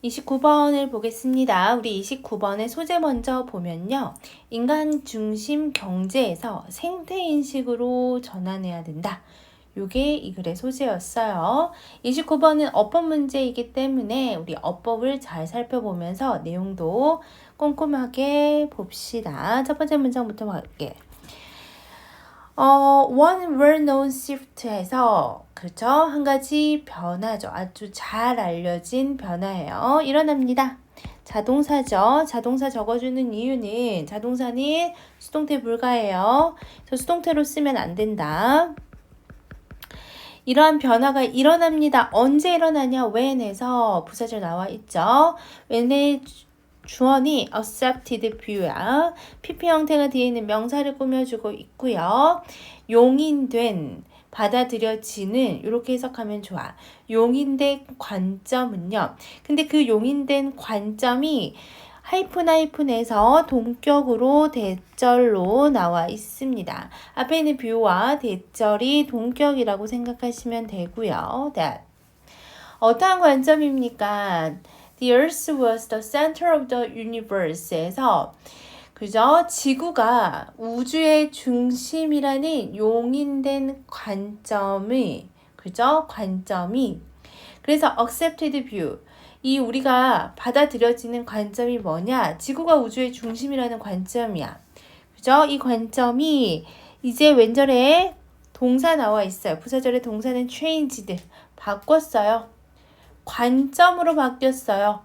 29번을 보겠습니다. 우리 29번의 소재 먼저 보면요. 인간 중심 경제에서 생태인식으로 전환해야 된다. 요게 이 글의 소재였어요. 29번은 어법 문제이기 때문에 우리 어법을 잘 살펴보면서 내용도 꼼꼼하게 봅시다. 첫 번째 문장부터 볼게요. one well-known shift에서 그렇죠? 한 가지 변화죠. 아주 잘 알려진 변화예요. 일어납니다. 자동사죠. 자동사 적어주는 이유는 자동사는 수동태 불가예요. 그래서 수동태로 쓰면 안 된다. 이러한 변화가 일어납니다. 언제 일어나냐? when에서 부사절 나와 있죠. when의 주어니 accepted view야. PP 형태가 뒤에 있는 명사를 꾸며주고 있고요. 용인된, 받아들여지는 이렇게 해석하면 좋아. 용인된 관점은요. 근데 그 용인된 관점이 하이픈에서 동격으로 대절로 나와 있습니다. 앞에 있는 뷰와 대절이 동격이라고 생각하시면 되고요. that. 어떠한 관점입니까? The Earth was the center of the universe에서 그죠? 지구가 우주의 중심이라는 용인된 관점이 그죠? 관점이 그래서 accepted view 이 우리가 받아들여지는 관점이 뭐냐? 지구가 우주의 중심이라는 관점이야. 그죠? 이 관점이 이제 왼절에 동사 나와 있어요. 부사절의 동사는 changed 바꿨어요. 관점으로 바뀌었어요.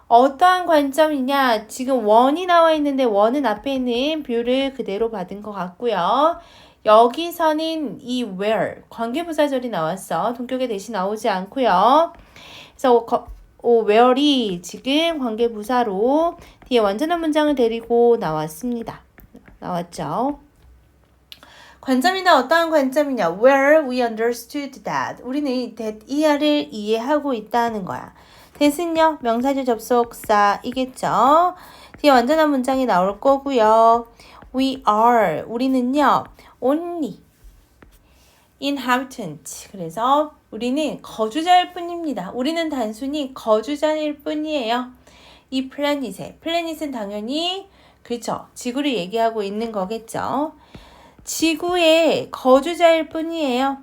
어떠한 관점이냐? 지금 원이 나와 있는데 원은 앞에 있는 뷰를 그대로 받은 것 같고요. 여기서는 이 where 관계부사절이 나왔어. 동격에 대신 나오지 않고요. 그래서 where이 지금 관계부사로 뒤에 완전한 문장을 데리고 나왔습니다. 나왔죠? 관점이나 어떠한 관점이냐? Where we understood that. 우리는 that 이하를 이해하고 있다는 거야. that은요, 명사절 접속사이겠죠? 뒤에 완전한 문장이 나올 거고요. We are, 우리는요, only inhabitant. 그래서 우리는 거주자일 뿐입니다. 우리는 단순히 거주자일 뿐이에요. 이 플래닛은 당연히 그렇죠. 지구를 얘기하고 있는 거겠죠. 지구의 거주자일 뿐이에요.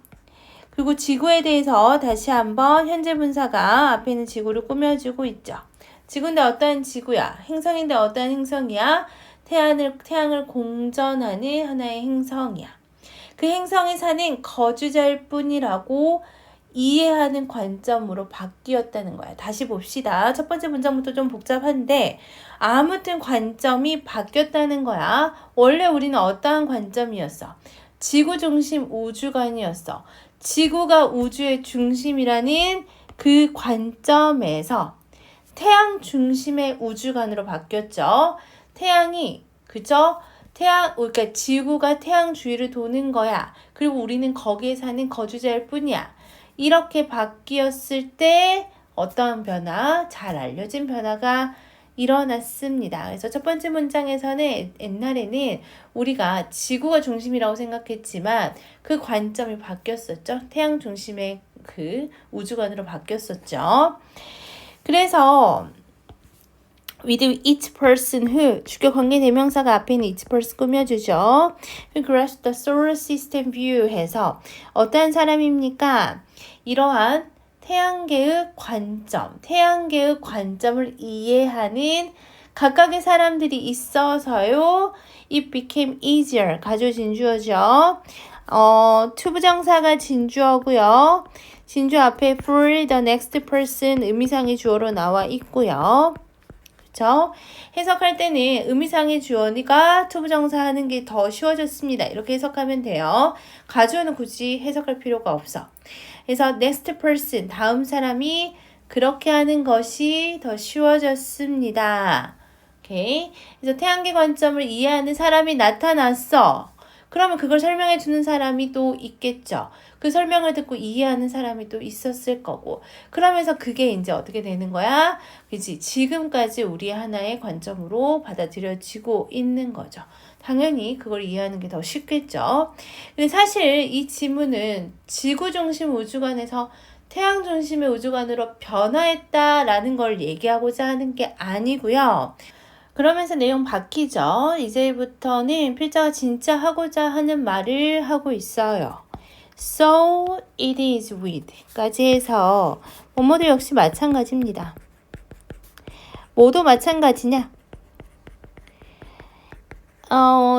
그리고 지구에 대해서 다시 한번 현재 분사가 앞에 있는 지구를 꾸며주고 있죠. 지구인데 어떠한 지구야? 행성인데 어떠한 행성이야? 태양을 공전하는 하나의 행성이야. 그 행성에 사는 거주자일 뿐이라고 이해하는 관점으로 바뀌었다는 거야. 다시 봅시다. 첫 번째 문장부터 좀 복잡한데 아무튼 관점이 바뀌었다는 거야. 원래 우리는 어떠한 관점이었어? 지구 중심 우주관이었어. 지구가 우주의 중심이라는 그 관점에서 태양 중심의 우주관으로 바뀌었죠. 태양이 그죠? 그러니까 지구가 태양 주위를 도는 거야. 그리고 우리는 거기에 사는 거주자일 뿐이야. 이렇게 바뀌었을 때 어떠한 변화? 잘 알려진 변화가 일어났습니다. 그래서 첫 번째 문장에서는 옛날에는 우리가 지구가 중심이라고 생각했지만 그 관점이 바뀌었었죠. 태양 중심의 그 우주관으로 바뀌었었죠. 그래서 with each person who 주격 관계 대명사가 앞에 있는 each person 꾸며주죠. who grasped the solar system view 해서 어떠한 사람입니까? 이러한 태양계의 관점을 이해하는 각각의 사람들이 있어서요. It became easier. 가주 진주어죠. to 부정사가 진주어고요. 진주 앞에 for the next person 의미상의 주어로 나와 있고요. 그렇죠? 해석할 때는 의미상의 주어가 to 부정사 하는 게 더 쉬워졌습니다. 이렇게 해석하면 돼요. 가주어는 굳이 해석할 필요가 없어. 그래서 next person, 다음 사람이 그렇게 하는 것이 더 쉬워졌습니다. 오케이. 그래서 태양계 관점을 이해하는 사람이 나타났어. 그러면 그걸 설명해 주는 사람이 또 있겠죠. 그 설명을 듣고 이해하는 사람이 또 있었을 거고. 그러면서 그게 이제 어떻게 되는 거야? 그치? 지금까지 우리 하나의 관점으로 받아들여지고 있는 거죠. 당연히 그걸 이해하는 게 더 쉽겠죠. 근데 사실 이 지문은 지구 중심 우주관에서 태양 중심의 우주관으로 변화했다라는 걸 얘기하고자 하는 게 아니고요. 그러면서 내용 바뀌죠. 이제부터는 필자가 진짜 하고자 하는 말을 하고 있어요. So it is with 까지 해서 뭐뭐도 역시 마찬가지입니다. 뭐도 마찬가지냐?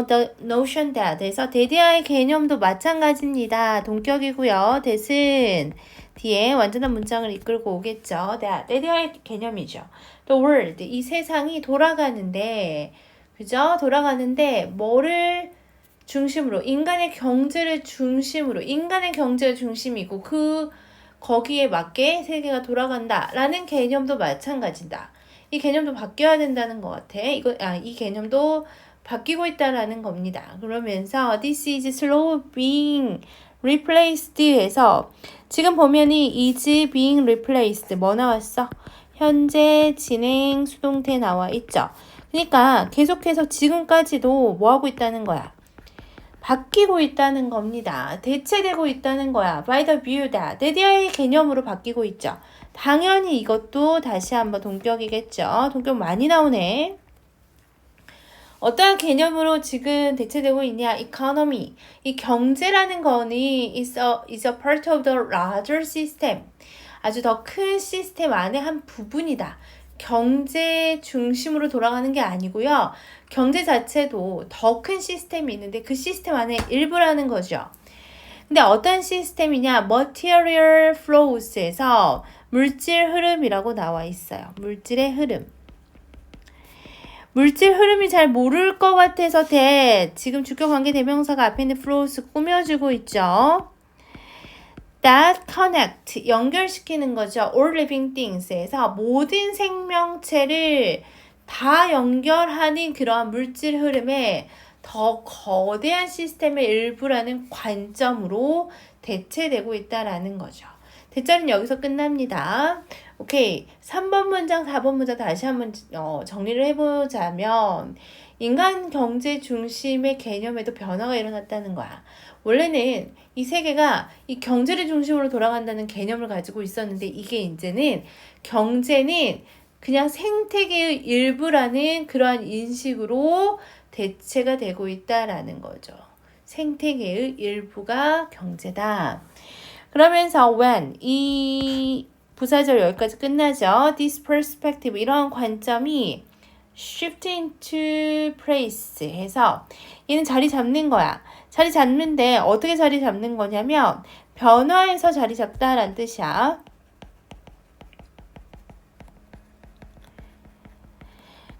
The notion that 에서 that의 개념도 마찬가지입니다. 동격이고요. that은 뒤에 완전한 문장을 이끌고 오겠죠. that의 개념이죠. The world, 이 세상이 돌아가는데, 그죠? 돌아가는데 뭐를 중심으로, 인간의 경제를 중심으로, 인간의 경제가 중심이고 거기에 맞게 세계가 돌아간다라는 개념도 마찬가지다. 이 개념도 바뀌어야 된다는 것 같아. 이 개념도 바뀌고 있다라는 겁니다. 그러면서 this is slow being replaced 해서 지금 보면이 is being replaced 뭐 나왔어? 현재 진행 수동태 나와 있죠. 그러니까 계속해서 지금까지도 뭐 하고 있다는 거야? 바뀌고 있다는 겁니다. 대체되고 있다는 거야. By the view that. that의 개념으로 바뀌고 있죠. 당연히 이것도 다시 한번 동격이겠죠. 동격 많이 나오네. 어떠한 개념으로 지금 대체되고 있냐? economy. 이 경제라는 거는 is a part of the larger system. 아주 더 큰 시스템 안의 한 부분이다. 경제 중심으로 돌아가는 게 아니고요. 경제 자체도 더 큰 시스템이 있는데 그 시스템 안에 일부라는 거죠. 근데 어떤 시스템이냐? material flows에서 물질 흐름이라고 나와 있어요. 물질의 흐름. 물질 흐름이 잘 모를 것 같아서 지금 주격 관계 대명사가 앞에 있는 flows 꾸며주고 있죠. that connect 연결시키는 거죠. all living things에서 모든 생명체를 다 연결하는 그러한 물질 흐름에 더 거대한 시스템의 일부라는 관점으로 대체되고 있다라는 거죠. 대절은 여기서 끝납니다. 오케이. 3번 문장, 4번 문장 다시 한번 정리를 해보자면 인간 경제 중심의 개념에도 변화가 일어났다는 거야. 원래는 이 세계가 이 경제를 중심으로 돌아간다는 개념을 가지고 있었는데 이게 이제는 경제는 그냥 생태계의 일부라는 그러한 인식으로 대체가 되고 있다라는 거죠. 생태계의 일부가 경제다. 그러면서 when 이 부사절 여기까지 끝나죠. This perspective 이런 관점이 shift into place 해서 얘는 자리 잡는 거야. 자리 잡는데 어떻게 자리 잡는 거냐면 변화해서 자리 잡다라는 뜻이야.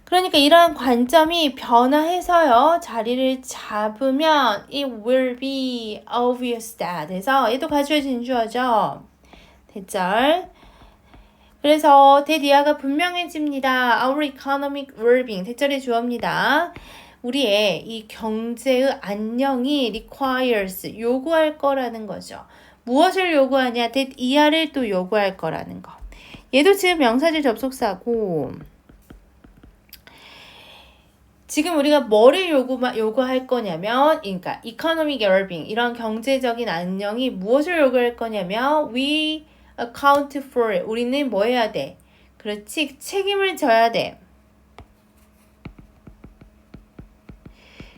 그러니까 이러한 관점이 변화해서요. 자리를 잡으면 it will be obvious that 해서 얘도 가주어 진주어죠. 대절. 그래서 대디아가 분명해집니다. Our economic well-being 대절의 주어입니다. 우리의 이 경제의 안녕이 requires 요구할 거라는 거죠. 무엇을 요구하냐? that 이하를 또 요구할 거라는 거. 얘도 지금 명사절 접속사고 지금 우리가 뭐를 요구할 거냐면, 그러니까 economic well-being 이런 경제적인 안녕이 무엇을 요구할 거냐면, we account for 우리는 뭐 해야 돼? 그렇지, 책임을 져야 돼.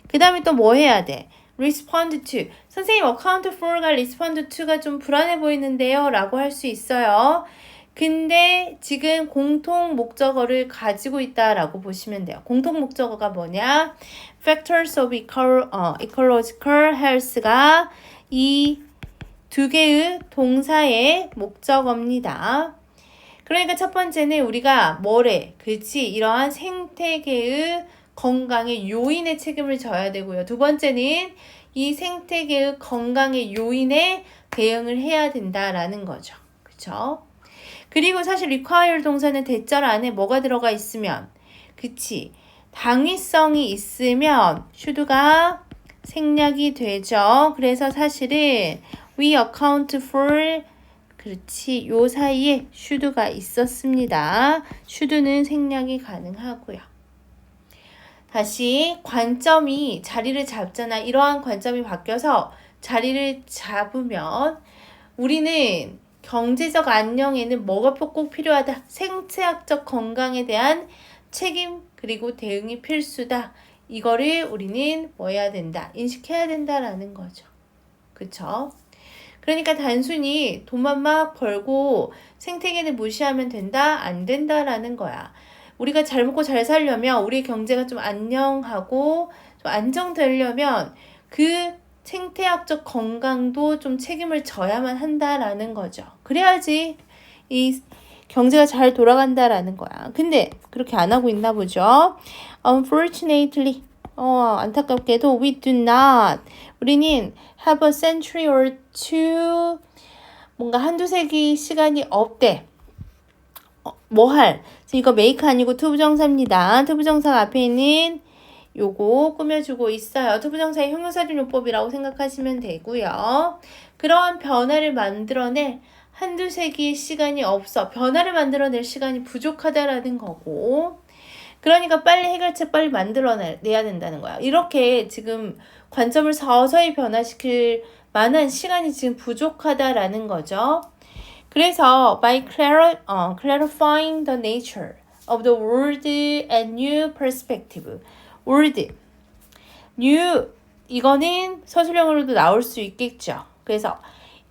그 다음에 또 뭐 해야 돼? respond to. 선생님, account for가 respond to가 좀 불안해 보이는데요 라고 할 수 있어요. 근데 지금 공통 목적어를 가지고 있다라고 보시면 돼요. 공통 목적어가 뭐냐? Factors of ecological health가 이 두 개의 동사의 목적어입니다. 그러니까 첫 번째는 우리가 뭐래? 그렇지? 이러한 생태계의 건강의 요인에 책임을 져야 되고요. 두 번째는 이 생태계의 건강의 요인에 대응을 해야 된다라는 거죠. 그렇죠? 그리고 사실 require 동사는 대절 안에 뭐가 들어가 있으면 그치 당위성이 있으면 should가 생략이 되죠. 그래서 사실은 we account for 그렇지 요 사이에 should가 있었습니다. should는 생략이 가능하고요. 다시 관점이 자리를 잡잖아. 이러한 관점이 바뀌어서 자리를 잡으면 우리는 경제적 안녕에는 뭐가 꼭 필요하다? 생체학적 건강에 대한 책임 그리고 대응이 필수다. 이거를 우리는 뭐 해야 된다? 인식해야 된다라는 거죠. 그쵸? 그러니까 단순히 돈만 막 벌고 생태계를 무시하면 된다? 안 된다라는 거야. 우리가 잘 먹고 잘 살려면 우리 경제가 좀 안녕하고 좀 안정되려면 그 생태학적 건강도 좀 책임을 져야만 한다라는 거죠. 그래야지 이 경제가 잘 돌아간다라는 거야. 근데 그렇게 안 하고 있나 보죠. Unfortunately, 안타깝게도 we do not. 우리는 have a century or two 뭔가 한두 세기 시간이 없대. 뭐 할? 이거 make 아니고 to 부정사입니다. to 부정사 앞에 있는 요거 꾸며주고 있어요. to 부정사의 형용사준요법이라고 생각하시면 되고요. 그러한 변화를 만들어낼 한두 세기의 시간이 없어. 변화를 만들어낼 시간이 부족하다라는 거고. 그러니까 빨리 해결책 빨리 만들어내야 된다는 거야. 이렇게 지금 관점을 서서히 변화시킬 만한 시간이 지금 부족하다라는 거죠. 그래서 by clarifying the nature of the world and new perspective. world, new 이거는 서술형으로도 나올 수 있겠죠. 그래서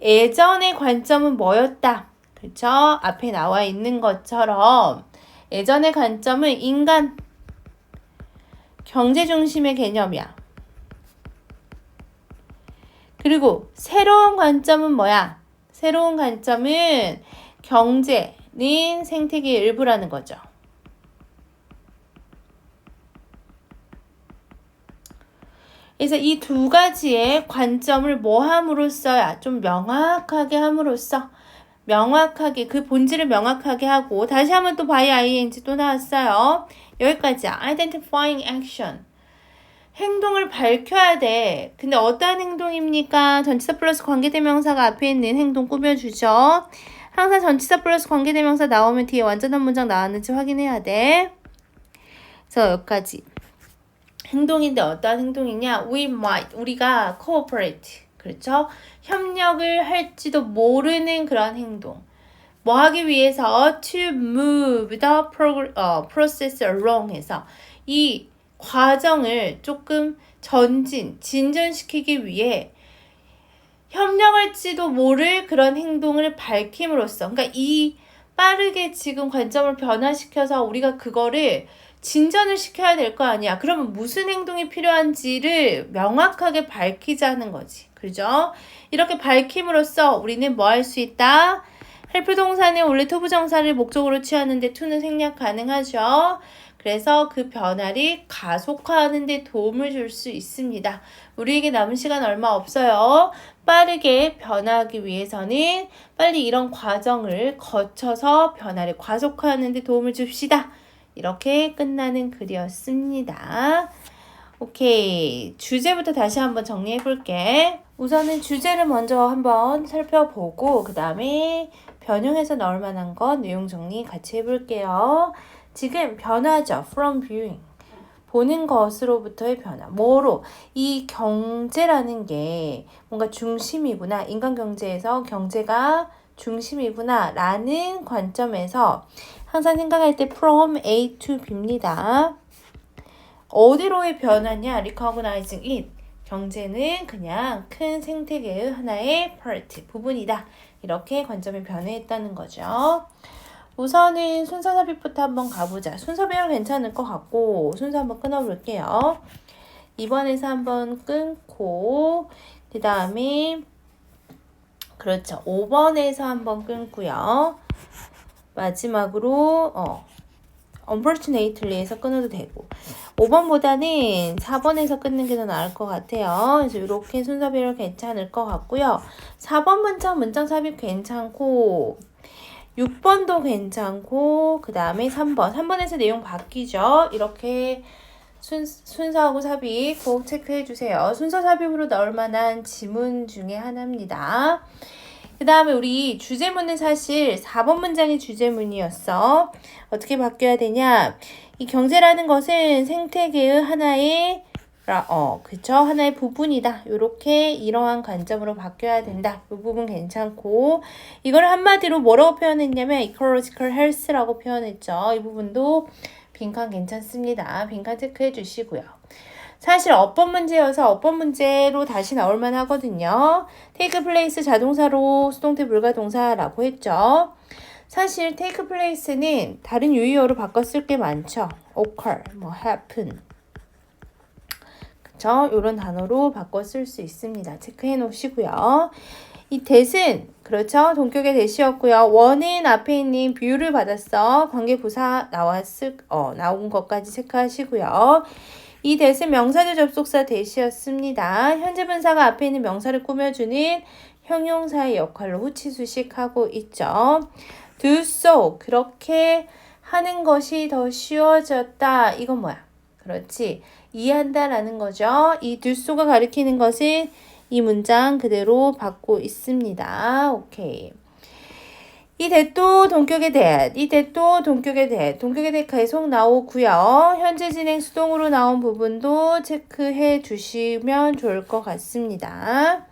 예전의 관점은 뭐였다? 그렇죠? 앞에 나와 있는 것처럼 예전의 관점은 인간, 경제 중심의 개념이야. 그리고 새로운 관점은 뭐야? 새로운 관점은 경제는 생태계의 일부라는 거죠. 그래서 이 두 가지의 관점을 뭐 함으로써야 좀 명확하게 함으로써 명확하게 그 본질을 명확하게 하고 다시 한번 또 by ing 또 나왔어요. 여기까지야. identifying action. 행동을 밝혀야 돼. 근데 어떠한 행동입니까? 전치사 플러스 관계대명사가 앞에 있는 행동 꾸며주죠. 항상 전치사 플러스 관계대명사 나오면 뒤에 완전한 문장 나왔는지 확인해야 돼. 그래서 여기까지. 행동인데 어떠한 행동이냐? We might. 우리가 cooperate. 그렇죠? 협력을 할지도 모르는 그런 행동. 뭐 하기 위해서 to move the process along 해서 이 과정을 조금 진전시키기 위해 협력할지도 모를 그런 행동을 밝힘으로써 그러니까 이 빠르게 지금 관점을 변화시켜서 우리가 그거를 진전을 시켜야 될 거 아니야. 그러면 무슨 행동이 필요한지를 명확하게 밝히자는 거지. 그죠? 이렇게 밝힘으로써 우리는 뭐 할 수 있다? 헬프 동사는 원래 투부정사를 목적으로 취하는데 to는 생략 가능하죠. 그래서 그 변화를 가속화하는 데 도움을 줄 수 있습니다. 우리에게 남은 시간 얼마 없어요. 빠르게 변화하기 위해서는 빨리 이런 과정을 거쳐서 변화를 가속화하는 데 도움을 줍시다. 이렇게 끝나는 글이었습니다. 오케이. 주제부터 다시 한번 정리해 볼게. 우선은 주제를 먼저 한번 살펴보고 그 다음에 변형해서 나올 만한 건 내용 정리 같이 해볼게요. 지금 변화죠. From viewing. 보는 것으로부터의 변화. 뭐로? 이 경제라는 게 뭔가 중심이구나. 인간 경제에서 경제가 중심이구나. 라는 관점에서 항상 생각할 때 from A to B입니다. 어디로의 변화냐? Recognizing it. 경제는 그냥 큰 생태계의 하나의 part, 부분이다. 이렇게 관점이 변화했다는 거죠. 우선은 순서 삽입부터 한번 가보자. 순서 배열 괜찮을 것 같고 순서 한번 끊어볼게요. 2번에서 한번 끊고 그 다음에 그렇죠. 5번에서 한번 끊고요. 마지막으로 unfortunately에서 끊어도 되고 5번보다는 4번에서 끊는 게 더 나을 것 같아요. 그래서 이렇게 순서 배열 괜찮을 것 같고요. 4번 문장 삽입 괜찮고 6번도 괜찮고 그 다음에 3번에서 내용 바뀌죠. 이렇게 순서하고 삽입 꼭 체크해 주세요. 순서 삽입으로 나올 만한 지문 중에 하나입니다. 그 다음에 우리 주제문은 사실 4번 문장이 주제문이었어. 어떻게 바뀌어야 되냐? 이 경제라는 것은 생태계의 하나의 그쵸? 하나의 부분이다. 요렇게 이러한 관점으로 바뀌어야 된다. 이 부분 괜찮고, 이걸 한마디로 뭐라고 표현했냐면 ecological health라고 표현했죠. 이 부분도 빈칸 괜찮습니다. 빈칸 체크해 주시고요. 사실 어법 문제여서 어법 문제로 다시 나올만 하거든요. take place 자동사로 수동태 불가동사라고 했죠. 사실 take place는 다른 유의어로 바꿔 쓸 게 많죠. occur, happen. 그쵸? 요런 단어로 바꿔 쓸 수 있습니다. 체크해 놓으시고요. 이 that은 그렇죠? 동격의 that이었고요. 원은 앞에 있는 뷰를 받았어. 관계부사 나온 것까지 체크하시고요. 이 that은 명사절 접속사 that이었습니다. 현재 분사가 앞에 있는 명사를 꾸며주는 형용사의 역할로 후치수식하고 있죠. do so 그렇게 하는 것이 더 쉬워졌다. 이건 뭐야? 그렇지. 이해한다라는 거죠. 이 do so가 가리키는 것은 이 문장 그대로 받고 있습니다. 오케이. 이 that도 동격의 that, 이 that도 동격의 that, 동격의 that 계속 나오고요. 현재 진행 수동으로 나온 부분도 체크해 주시면 좋을 것 같습니다.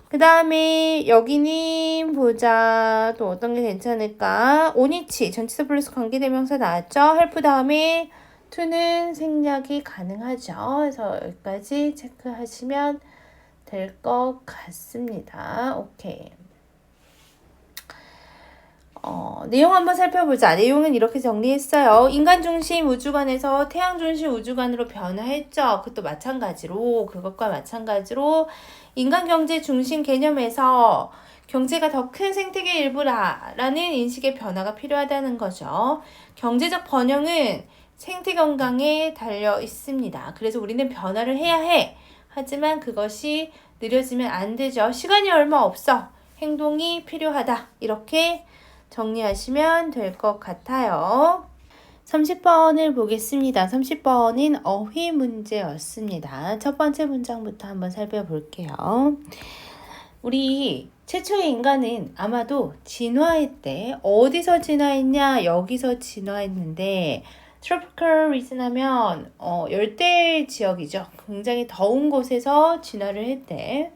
그 다음에 여기는 보자. 또 어떤 게 괜찮을까? 오니치, 전치사 플러스 관계대명사 나왔죠? help 다음에 to는 생략이 가능하죠. 그래서 여기까지 체크하시면 될 것 같습니다. 오케이. 내용 한번 살펴보자. 내용은 이렇게 정리했어요. 인간 중심 우주관에서 태양 중심 우주관으로 변화했죠. 그것과 마찬가지로 인간 경제 중심 개념에서 경제가 더 큰 생태계 일부라는 인식의 변화가 필요하다는 거죠. 경제적 번영은 생태 건강에 달려 있습니다. 그래서 우리는 변화를 해야 해. 하지만 그것이 느려지면 안 되죠. 시간이 얼마 없어. 행동이 필요하다. 이렇게 정리하시면 될 것 같아요. 30번을 보겠습니다. 30번은 어휘 문제였습니다. 첫 번째 문장부터 한번 살펴볼게요. 우리 최초의 인간은 아마도 진화했대. 어디서 진화했냐? 여기서 진화했는데 tropical region 하면 열대 지역이죠. 굉장히 더운 곳에서 진화를 했대.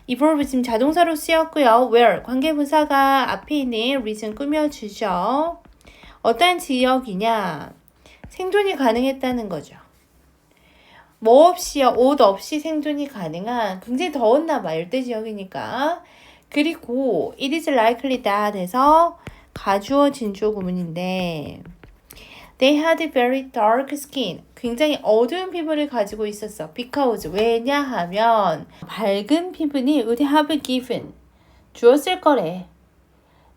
evolve 지금 자동사로 쓰였고요. where 관계부사가 앞에 있는 reason 꾸며주죠. 어떤 지역이냐? 생존이 가능했다는 거죠. 뭐 없이요? 옷 없이 생존이 가능한 굉장히 더웠나 봐. 열대 지역이니까. 그리고 it is likely that 해서 가주어 진주어 구문인데 they had very dark skin. 굉장히 어두운 피부를 가지고 있었어. because 왜냐하면 밝은 피부는 would have given 주었을 거래.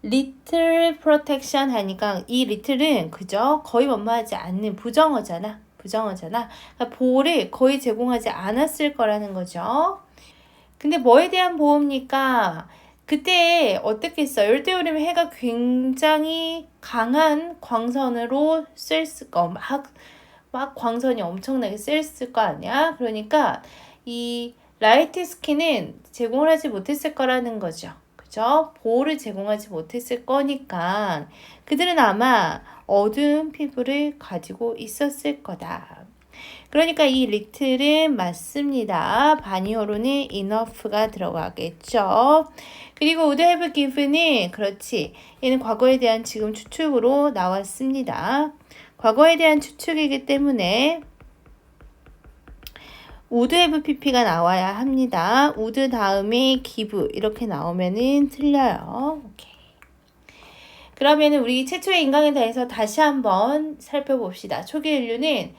little protection 하니까 이 little은 그죠? 거의 뭐뭐하지 않는 부정어잖아. 그러니까 보호를 거의 제공하지 않았을 거라는 거죠. 근데 뭐에 대한 보호입니까? 그때 어떻겠어? 열대우림의 해가 굉장히 강한 광선으로 막 광선이 엄청나게 쐈을 거 아니야? 그러니까 이 라이트 스킨은 제공을 하지 못했을 거라는 거죠. 그죠? 보호를 제공하지 못했을 거니까 그들은 아마 어두운 피부를 가지고 있었을 거다. 그러니까 이 little은 맞습니다. 반이어로는 enough가 들어가겠죠. 그리고 would have given은 그렇지. 얘는 과거에 대한 지금 추측으로 나왔습니다. 과거에 대한 추측이기 때문에 would have pp가 나와야 합니다. would 다음에 give 이렇게 나오면은 틀려요. 오케이. 그러면 우리 최초의 인간에 대해서 다시 한번 살펴봅시다. 초기 인류는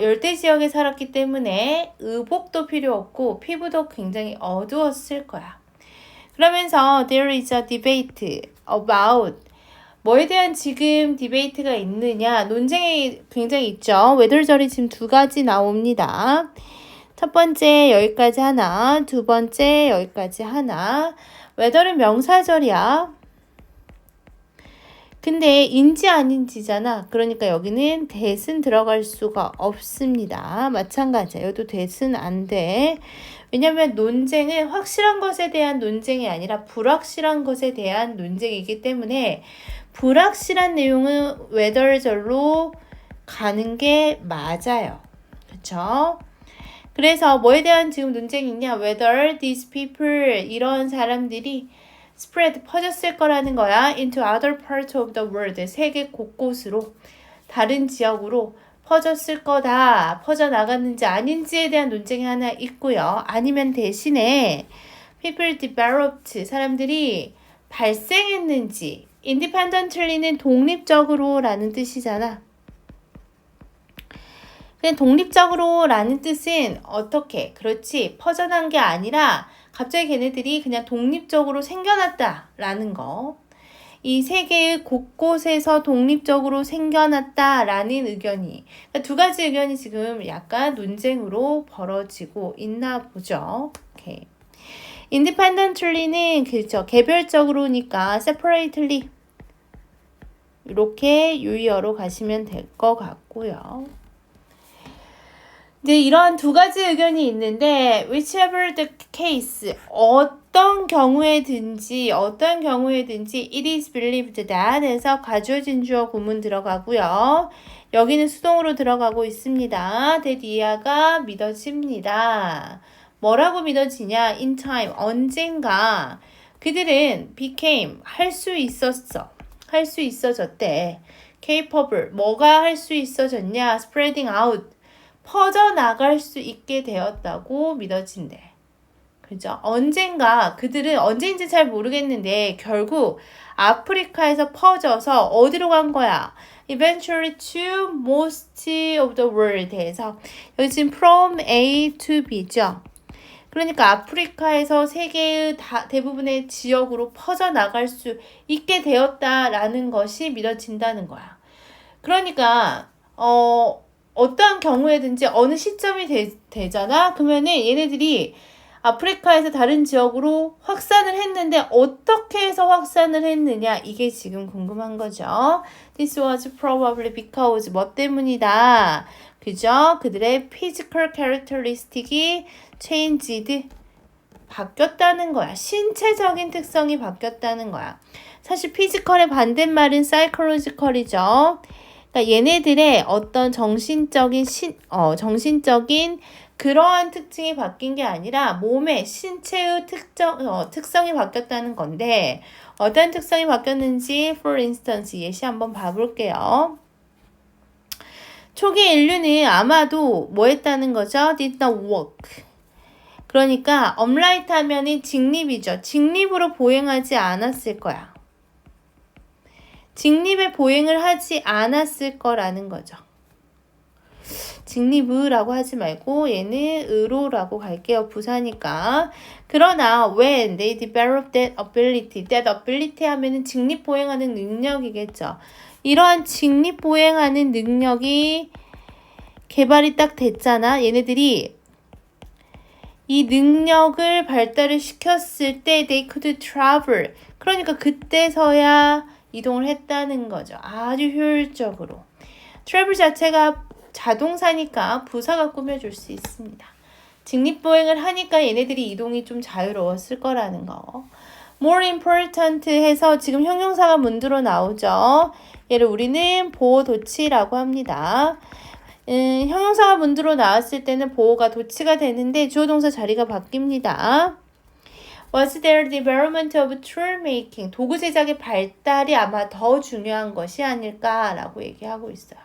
열대 지역에 살았기 때문에 의복도 필요 없고 피부도 굉장히 어두웠을 거야. 그러면서 there is a debate about 뭐에 대한 지금 디베이트가 있느냐 논쟁이 굉장히 있죠. 외돌절이 지금 두 가지 나옵니다. 첫 번째 여기까지 하나, 두 번째 여기까지 하나. whether은 명사절이야. 근데 인지 아닌지잖아. 그러니까 여기는 that은 들어갈 수가 없습니다. 마찬가지야. 여기도 that은 안 돼. 왜냐면 논쟁은 확실한 것에 대한 논쟁이 아니라 불확실한 것에 대한 논쟁이기 때문에 불확실한 내용은 whether절로 가는 게 맞아요. 그쵸? 그래서 뭐에 대한 지금 논쟁이 있냐? Whether these people, 이런 사람들이 spread, 퍼졌을 거라는 거야. into other parts of the world, 세계 곳곳으로, 다른 지역으로 퍼졌을 거다. 퍼져나갔는지 아닌지에 대한 논쟁이 하나 있고요. 아니면 대신에 people developed, 사람들이 발생했는지, independently는 독립적으로 라는 뜻이잖아. 그냥 독립적으로 라는 뜻은 어떻게? 그렇지. 퍼져난 게 아니라 갑자기 걔네들이 그냥 독립적으로 생겨났다 라는 거. 이 세계의 곳곳에서 독립적으로 생겨났다 라는 의견이, 그러니까 두 가지 의견이 지금 약간 논쟁으로 벌어지고 있나 보죠. 오케이. independently는 그렇죠. 개별적으로니까 separately 이렇게 유의어로 가시면 될 것 같고요. 이제 이런 두 가지 의견이 있는데 whichever the case, 어떤 경우에든지 it is believed that 에서 가주어진 주어 구문 들어가고요. 여기는 수동으로 들어가고 있습니다. that 이하가 믿어집니다. 뭐라고 믿어지냐? in time, 언젠가 그들은 became, 할 수 있어졌대. capable, 뭐가 할 수 있어졌냐? spreading out, 퍼져나갈 수 있게 되었다고 믿어진대. 그죠? 언젠가 그들은 언제인지 잘 모르겠는데 결국 아프리카에서 퍼져서 어디로 간 거야? Eventually to most of the world에서 여기 지금 from A to B죠. 그러니까 아프리카에서 세계의 대부분의 지역으로 퍼져나갈 수 있게 되었다라는 것이 믿어진다는 거야. 그러니까 어떠한 경우에든지 어느 시점이 되잖아? 그러면은 얘네들이 아프리카에서 다른 지역으로 확산을 했는데 어떻게 해서 확산을 했느냐? 이게 지금 궁금한 거죠. This was probably because 뭐 때문이다. 그죠? 그들의 physical characteristic이 changed, 바뀌었다는 거야. 신체적인 특성이 바뀌었다는 거야. 사실 physical의 반대말은 psychological이죠. 그러니까 얘네들의 어떤 정신적인 그러한 특징이 바뀐 게 아니라 몸의 신체의 특성이 바뀌었다는 건데 어떤 특성이 바뀌었는지 for instance 예시 한번 봐볼게요. 초기 인류는 아마도 뭐 했다는 거죠? did not walk. 그러니까 upright 하면은 직립이죠. 직립으로 보행하지 않았을 거야. 직립에 보행을 하지 않았을 거라는 거죠. 직립으라고 하지 말고 얘는 으로라고 갈게요. 부사니까. 그러나 when they develop that ability 하면은 직립 보행하는 능력이겠죠. 이러한 직립 보행하는 능력이 개발이 딱 됐잖아. 얘네들이 이 능력을 발달을 시켰을 때 they could travel. 그러니까 그때서야 이동을 했다는 거죠. 아주 효율적으로. travel 자체가 자동사니까 부사가 꾸며줄 수 있습니다. 직립보행을 하니까 얘네들이 이동이 좀 자유로웠을 거라는 거. more important 해서 지금 형용사가 문두로 나오죠. 얘를 우리는 보호 도치라고 합니다. 형용사가 문두로 나왔을 때는 보호가 도치가 되는데 주어 동사 자리가 바뀝니다. Was their development of tool making, 도구 제작의 발달이 아마 더 중요한 것이 아닐까라고 얘기하고 있어요.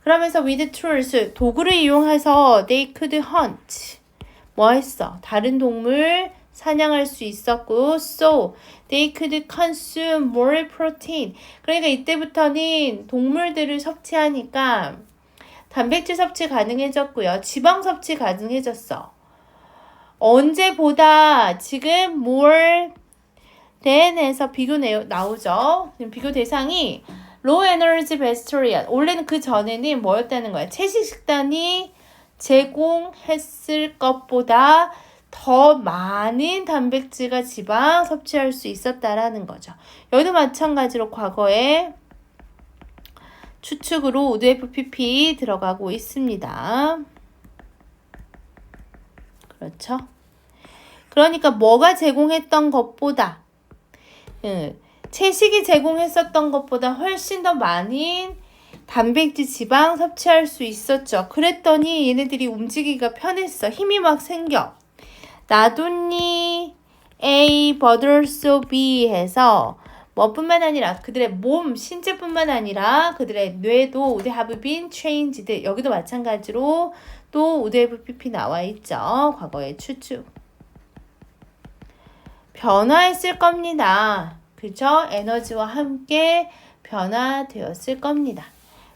그러면서 with tools, 도구를 이용해서 they could hunt, 뭐 했어? 다른 동물 사냥할 수 있었고 so they could consume more protein. 그러니까 이때부터는 동물들을 섭취하니까 단백질 섭취 가능해졌고요. 지방 섭취 가능해졌어. 언제보다 지금 more than에서 비교 나오죠. 비교 대상이 low energy vegetarian. 원래는 그 전에는 뭐였다는 거야? 채식 식단이 제공했을 것보다 더 많은 단백질과 지방 섭취할 수 있었다라는 거죠. 여기도 마찬가지로 과거에 추측으로 would FPP 들어가고 있습니다. 그렇죠? 그러니까 뭐가 제공했던 것보다 채식이 제공했었던 것보다 훨씬 더 많은 단백질, 지방 섭취할 수 있었죠. 그랬더니 얘네들이 움직이기가 편했어. 힘이 막 생겨. 나돈니 A, but also B 해서 뭐뿐만 아니라 그들의 몸, 신체뿐만 아니라 그들의 뇌도 would have been changed. 여기도 마찬가지로 또 would have PP 나와 있죠. 과거의 추측. 변화했을 겁니다. 그죠? 에너지와 함께 변화되었을 겁니다.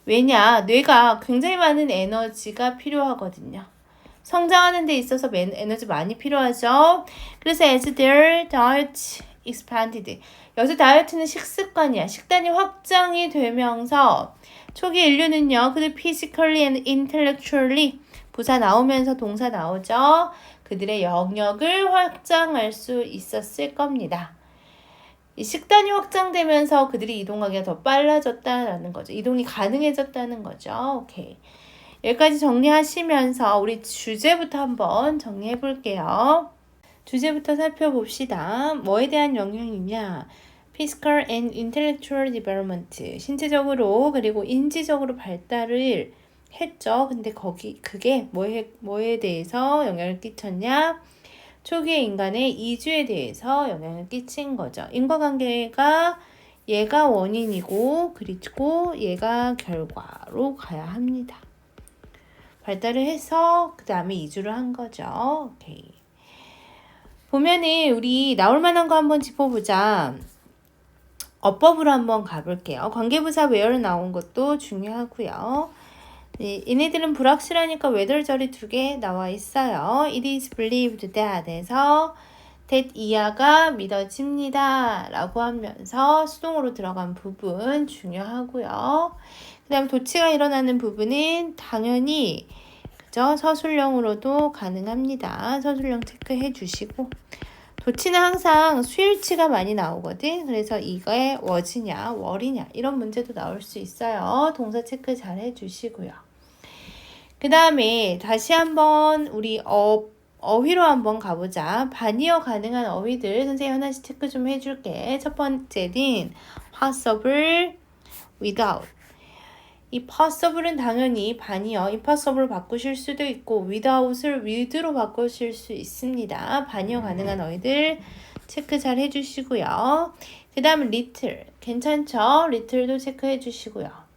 왜냐? 뇌가 굉장히 많은 에너지가 필요하거든요. 성장하는 데 있어서 에너지 많이 필요하죠. 그래서 as their diet expanded. 여기서 다이어트는 식습관이야. 식단이 확장이 되면서 초기 인류는요. 그들 physically and intellectually 부사 나오면서 동사 나오죠. 그들의 영역을 확장할 수 있었을 겁니다. 이 식단이 확장되면서 그들이 이동하기가 더 빨라졌다라는 거죠. 이동이 가능해졌다는 거죠. 오케이. 여기까지 정리하시면서 우리 주제부터 한번 정리해 볼게요. 주제부터 살펴봅시다. 뭐에 대한 영향이냐? Physical and Intellectual Development. 신체적으로 그리고 인지적으로 발달을 했죠. 근데 그게 뭐에 대해서 영향을 끼쳤냐? 초기의 인간의 이주에 대해서 영향을 끼친 거죠. 인과관계가 얘가 원인이고 그리고 얘가 결과로 가야 합니다. 발달을 해서 그 다음에 이주를 한 거죠. 오케이. 보면은 우리 나올 만한 거 한번 짚어보자. 어법으로 한번 가볼게요. 관계부사 where 나온 것도 중요하고요. 네, 얘네들은 불확실하니까 whether절이 2개 나와 있어요. It is believed that 해서 that 이하가 믿어집니다 라고 하면서 수동으로 들어간 부분 중요하고요. 그 다음 도치가 일어나는 부분은 당연히 그죠? 서술형으로도 가능합니다. 서술형 체크해 주시고 도치는 항상 수일치가 많이 나오거든. 그래서 이거에 was냐, were냐 이런 문제도 나올 수 있어요. 동사 체크 잘 해주시고요. 그 다음에 다시 한번 우리 어휘로 한번 가보자. 반이어 가능한 어휘들 선생님 하나씩 체크 좀 해줄게. 첫 번째는 possible, without. 이 possible은 당연히 반이어 impossible로 바꾸실 수도 있고 without을 with로 바꾸실 수 있습니다. 반이어 가능한 어휘들 체크 잘 해주시고요. 그 다음 little 괜찮죠? little도 체크해 주시고요.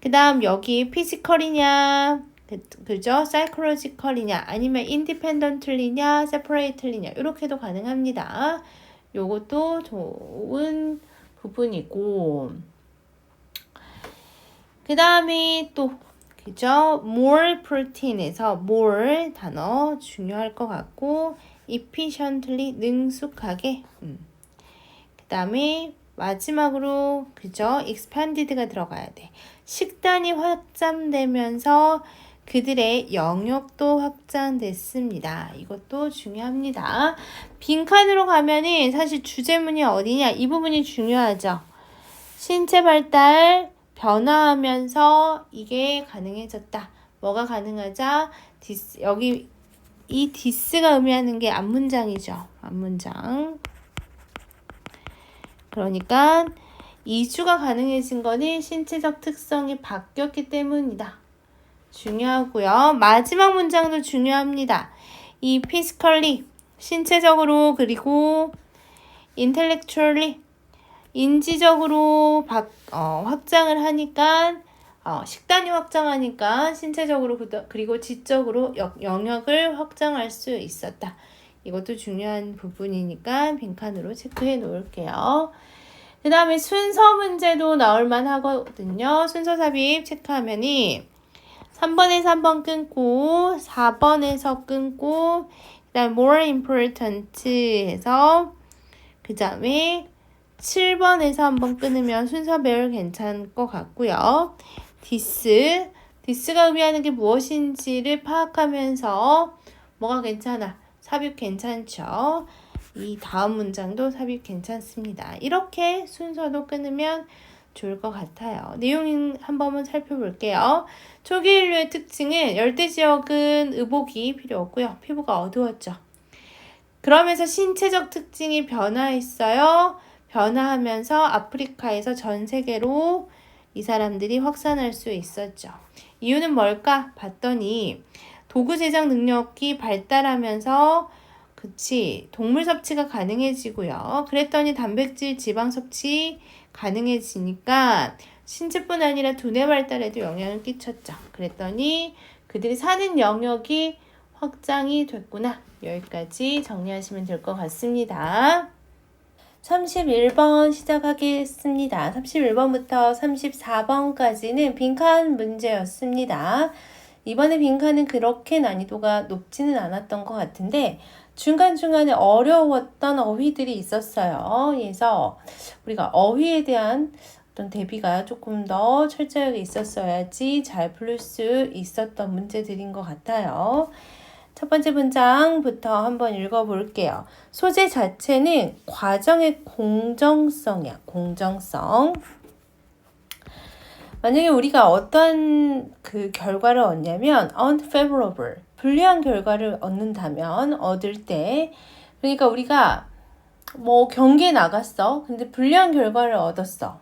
그 다음 여기 physical이냐 그죠? psychological이냐 아니면 independently냐 separately냐 이렇게도 가능합니다. 요것도 좋은 부분이고 그 다음에 또 그죠? more protein에서 more 단어 중요할 것 같고 efficiently 능숙하게 그 다음에 마지막으로 그죠? expanded가 들어가야 돼. 식단이 확장되면서 그들의 영역도 확장됐습니다. 이것도 중요합니다. 빈칸으로 가면은 사실 주제문이 어디냐 이 부분이 중요하죠. 신체 발달 변화하면서 이게 가능해졌다. 뭐가 가능하자? 여기 이 디스가 의미하는 게 앞문장이죠. 앞문장. 그러니까 이주가 가능해진 거는 신체적 특성이 바뀌었기 때문이다. 중요하고요. 마지막 문장도 중요합니다. 이 physically 신체적으로 그리고 intellectually 인지적으로 확장을 하니까 식단이 확장하니까 신체적으로 그리고 지적으로 영역을 확장할 수 있었다. 이것도 중요한 부분이니까 빈칸으로 체크해 놓을게요. 그 다음에 순서 문제도 나올만 하거든요. 순서 삽입 체크하면이 3번에서 한번 끊고 4번에서 끊고 그 다음에 more important 해서 그 다음에 7번에서 한번 끊으면 순서별 괜찮을 것 같고요. 디스가 의미하는 게 무엇인지를 파악하면서 뭐가 괜찮아? 삽입 괜찮죠? 이 다음 문장도 삽입 괜찮습니다. 이렇게 순서도 끊으면 좋을 것 같아요. 내용 한번 살펴볼게요. 초기 인류의 특징은 열대지역은 의복이 필요 없고요. 피부가 어두웠죠. 그러면서 신체적 특징이 변화했어요. 변화하면서 아프리카에서 전 세계로 이 사람들이 확산할 수 있었죠. 이유는 뭘까? 봤더니 도구 제작 능력이 발달하면서 동물 섭취가 가능해지고요. 그랬더니 단백질, 지방 섭취 가능해지니까 신체뿐 아니라 두뇌 발달에도 영향을 끼쳤죠. 그랬더니 그들이 사는 영역이 확장이 됐구나. 여기까지 정리하시면 될 것 같습니다. 31번 시작하겠습니다. 31번부터 34번까지는 빈칸 문제였습니다. 이번에 빈칸은 그렇게 난이도가 높지는 않았던 것 같은데 중간중간에 어려웠던 어휘들이 있었어요. 그래서 우리가 어휘에 대한 어떤 대비가 조금 더 철저하게 있었어야지 잘 풀릴 수 있었던 문제들인 것 같아요. 첫 번째 문장부터 한번 읽어볼게요. 소재 자체는 과정의 공정성이야. 공정성. 만약에 우리가 어떤 그 결과를 얻냐면 unfavorable, 불리한 결과를 얻는다면 얻을 때 그러니까 우리가 뭐 경기에 나갔어. 근데 불리한 결과를 얻었어.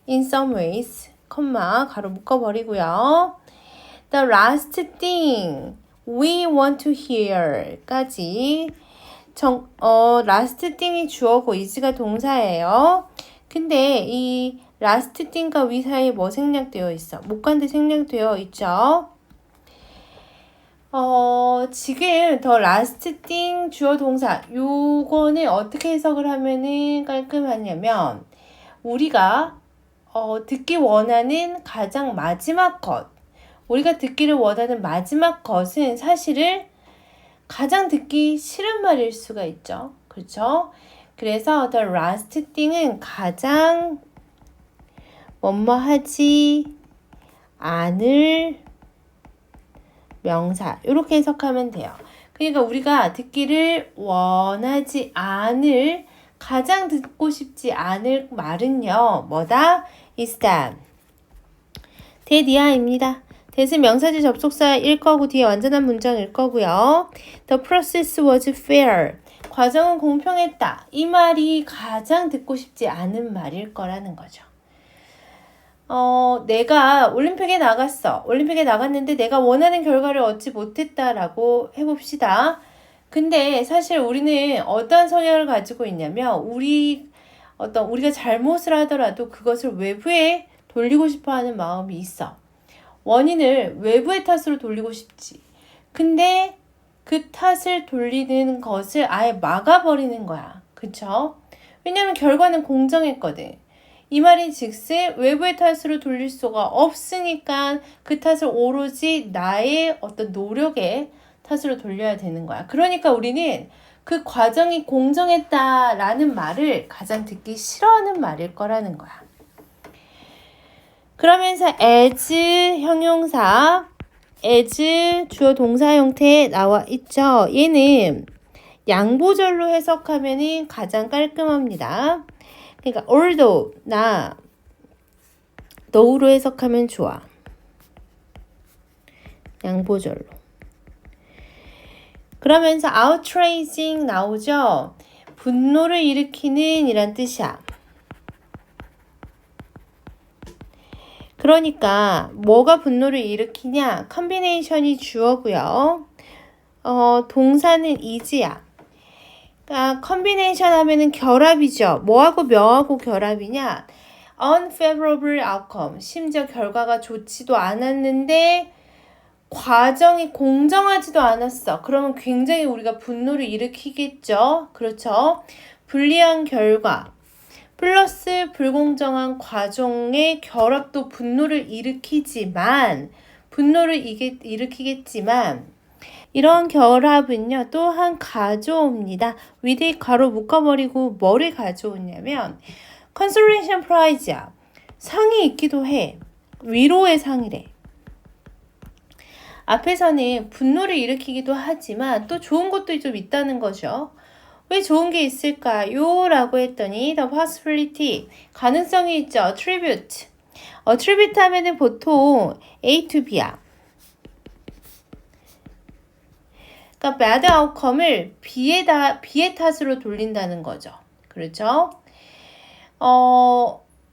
In some ways, 가로 묶어버리고요. The last thing we want to hear 까지 last thing이 주어고 is가 동사예요. 근데 이 last thing과 we 사이에 뭐 생략되어 있어? 목관대 생략되어 있죠. 지금 the last thing 주어 동사 요거는 어떻게 해석을 하면은 깔끔하냐면 우리가 듣기 원하는 가장 마지막 것 우리가 듣기를 원하는 마지막 것은 사실은 가장 듣기 싫은 말일 수가 있죠. 그렇죠? 그래서 the last thing은 가장 뭐뭐하지 않을 명사 이렇게 해석하면 돼요. 그러니까 우리가 듣기를 원하지 않을 가장 듣고 싶지 않을 말은요. 뭐다? is that. that이야입니다. that은 명사지 접속사일 거고 뒤에 완전한 문장일 거고요. The process was fair. 과정은 공평했다. 이 말이 가장 듣고 싶지 않은 말일 거라는 거죠. 내가 올림픽에 나갔어. 올림픽에 나갔는데 내가 원하는 결과를 얻지 못했다라고 해봅시다. 근데 사실 우리는 어떠한 성향을 가지고 있냐면 우리가 잘못을 하더라도 그것을 외부에 돌리고 싶어 하는 마음이 있어. 원인을 외부의 탓으로 돌리고 싶지. 근데 그 탓을 돌리는 것을 아예 막아버리는 거야. 그쵸? 왜냐면 결과는 공정했거든. 이 말인 즉슨 외부의 탓으로 돌릴 수가 없으니까 그 탓을 오로지 나의 어떤 노력의 탓으로 돌려야 되는 거야. 그러니까 우리는 그 과정이 공정했다라는 말을 가장 듣기 싫어하는 말일 거라는 거야. 그러면서 as 형용사, as 주어 동사 형태에 나와 있죠. 얘는 양보절로 해석하면 가장 깔끔합니다. 그러니까 although, though로 해석하면 좋아. 양보절로. 그러면서 outraging 나오죠. 분노를 일으키는 이란 뜻이야. 그러니까 뭐가 분노를 일으키냐? 컨비네이션이 주어고요. 동사는 is야. 그러니까 컨비네이션 하면은 결합이죠. 뭐하고 뭐하고 결합이냐? unfavorable outcome. 심지어 결과가 좋지도 않았는데 과정이 공정하지도 않았어. 그러면 굉장히 우리가 분노를 일으키겠죠. 그렇죠? 불리한 결과 플러스 불공정한 과정의 결합도 분노를 일으키겠지만 이런 결합은요 또한 가져옵니다. 위대 가로 묶어버리고 뭐를 가져오냐면 consolation prize야. 상이 있기도 해. 위로의 상이래. 앞에서는 분노를 일으키기도 하지만 또 좋은 것도 좀 있다는 거죠. 왜 좋은 게 있을까요? 라고 했더니 the possibility, 가능성이 있죠. attribute. attribute 하면은 보통 A to B야. 그러니까 bad outcome을 B의 탓으로 돌린다는 거죠. 그렇죠?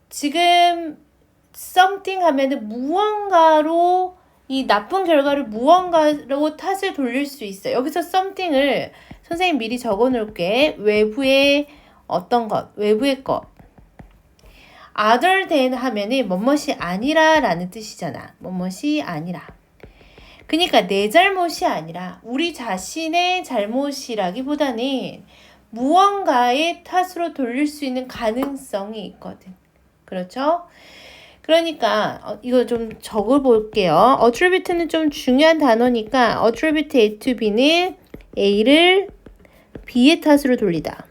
지금 something 하면은 무언가로 이 나쁜 결과를 무언가로 탓을 돌릴 수 있어요. 여기서 something을 선생님 미리 적어 놓을게. 외부의 어떤 것, 외부의 것. other than 하면은 뭐뭇이 아니라 라는 뜻이잖아. 뭐뭇이 아니라. 그러니까 내 잘못이 아니라 우리 자신의 잘못이라기보다는 무언가의 탓으로 돌릴 수 있는 가능성이 있거든. 그렇죠? 그러니까 이거 좀 적어볼게요. attribute는 좀 중요한 단어니까 attribute A to B는 A를 B의 탓으로 돌리다.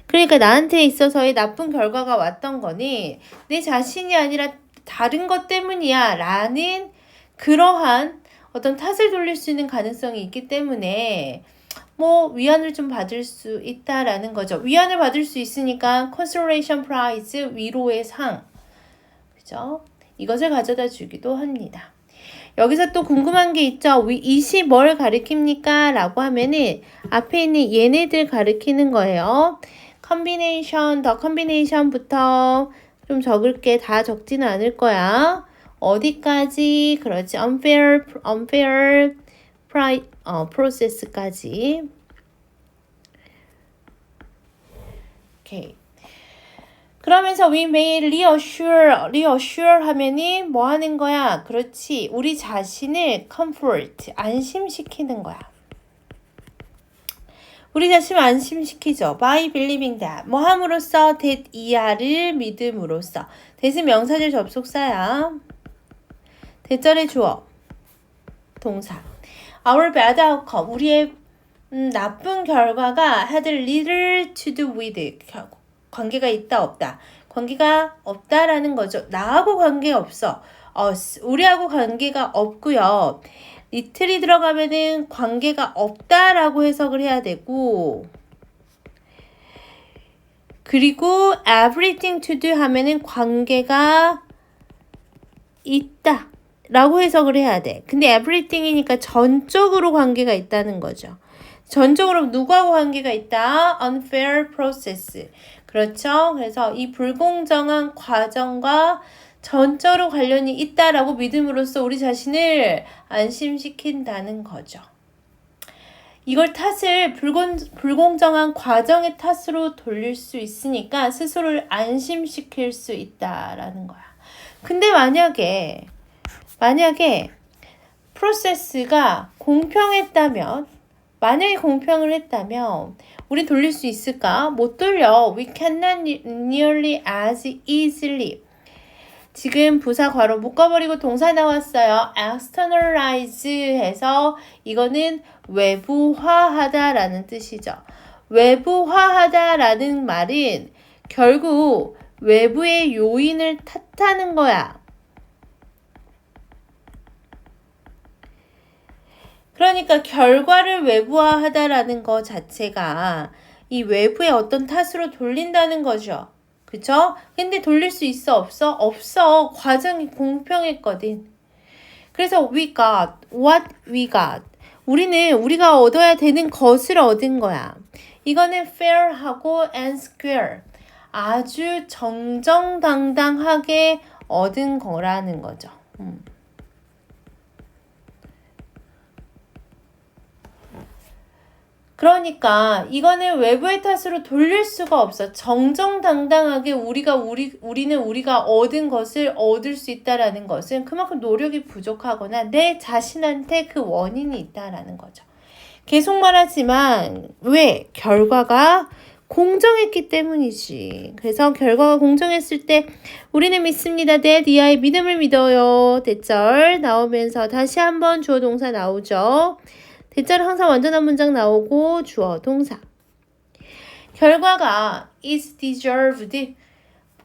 그러니까 나한테 있어서의 나쁜 결과가 왔던 거는 내 자신이 아니라 다른 것 때문이야 라는 그러한 어떤 탓을 돌릴 수 있는 가능성이 있기 때문에 뭐 위안을 좀 받을 수 있다라는 거죠. 위안을 받을 수 있으니까 consolation prize, 위로의 상, 그죠? 이것을 가져다 주기도 합니다. 여기서 또 궁금한 게 있죠. 이시 뭘 가리킵니까? 라고 하면은 앞에 있는 얘네들 가리키는 거예요. combination, the combination부터 좀 적을게. 다 적지는 않을 거야. 어디까지? 그렇지. unfair process까지. 오케이. 그러면서 we may reassure 하면이 뭐 하는 거야? 그렇지. 우리 자신을 comfort, 안심시키는 거야. 우리 자신을 안심시키죠. by believing that. 뭐 함으로써 that 이하를 믿음으로써. that은 명사절 접속사야. 대절의 주어. 동사. Our bad outcome. 우리의 나쁜 결과가 had little to do with. 관계가 있다 없다. 관계가 없다라는 거죠. 나하고 관계 없어. us. 우리하고 관계가 없고요. little이 들어가면은 관계가 없다라고 해석을 해야 되고, 그리고 everything to do 하면은 관계가 있다 라고 해석을 해야 돼. 근데 everything이니까 전적으로 관계가 있다는 거죠. 전적으로 누구하고 관계가 있다? unfair process. 그렇죠? 그래서 이 불공정한 과정과 전적으로 관련이 있다라고 믿음으로써 우리 자신을 안심시킨다는 거죠. 이걸 탓을 불공정한 과정의 탓으로 돌릴 수 있으니까 스스로를 안심시킬 수 있다라는 거야. 근데 만약에 프로세스가 공평했다면, 만약에 공평을 했다면 우리 돌릴 수 있을까? 못 돌려. We cannot nearly as easily. 지금 부사 괄호 묶어버리고 동사 나왔어요. externalize 해서 이거는 외부화하다라는 뜻이죠. 외부화하다라는 말은 결국 외부의 요인을 탓하는 거야. 그러니까 결과를 외부화하다라는 거 자체가 이 외부의 어떤 탓으로 돌린다는 거죠. 그쵸? 근데 돌릴 수 있어? 없어? 없어. 과정이 공평했거든. 그래서 we got what we got. 우리가 얻어야 되는 것을 얻은 거야. 이거는 fair하고 and square. 아주 정정당당하게 얻은 거라는 거죠. 그러니까 이거는 외부의 탓으로 돌릴 수가 없어. 정정당당하게 우리는 우리가 얻은 것을 얻을 수 있다라는 것은 그만큼 노력이 부족하거나 내 자신한테 그 원인이 있다라는 거죠. 계속 말하지만 왜? 결과가 공정했기 때문이지. 그래서 결과가 공정했을 때 우리는 믿습니다. that 이하의 믿음을 믿어요. 대절 나오면서 다시 한번 주어 동사 나오죠. 대절은 항상 완전한 문장 나오고 주어 동사. 결과가 is deserved.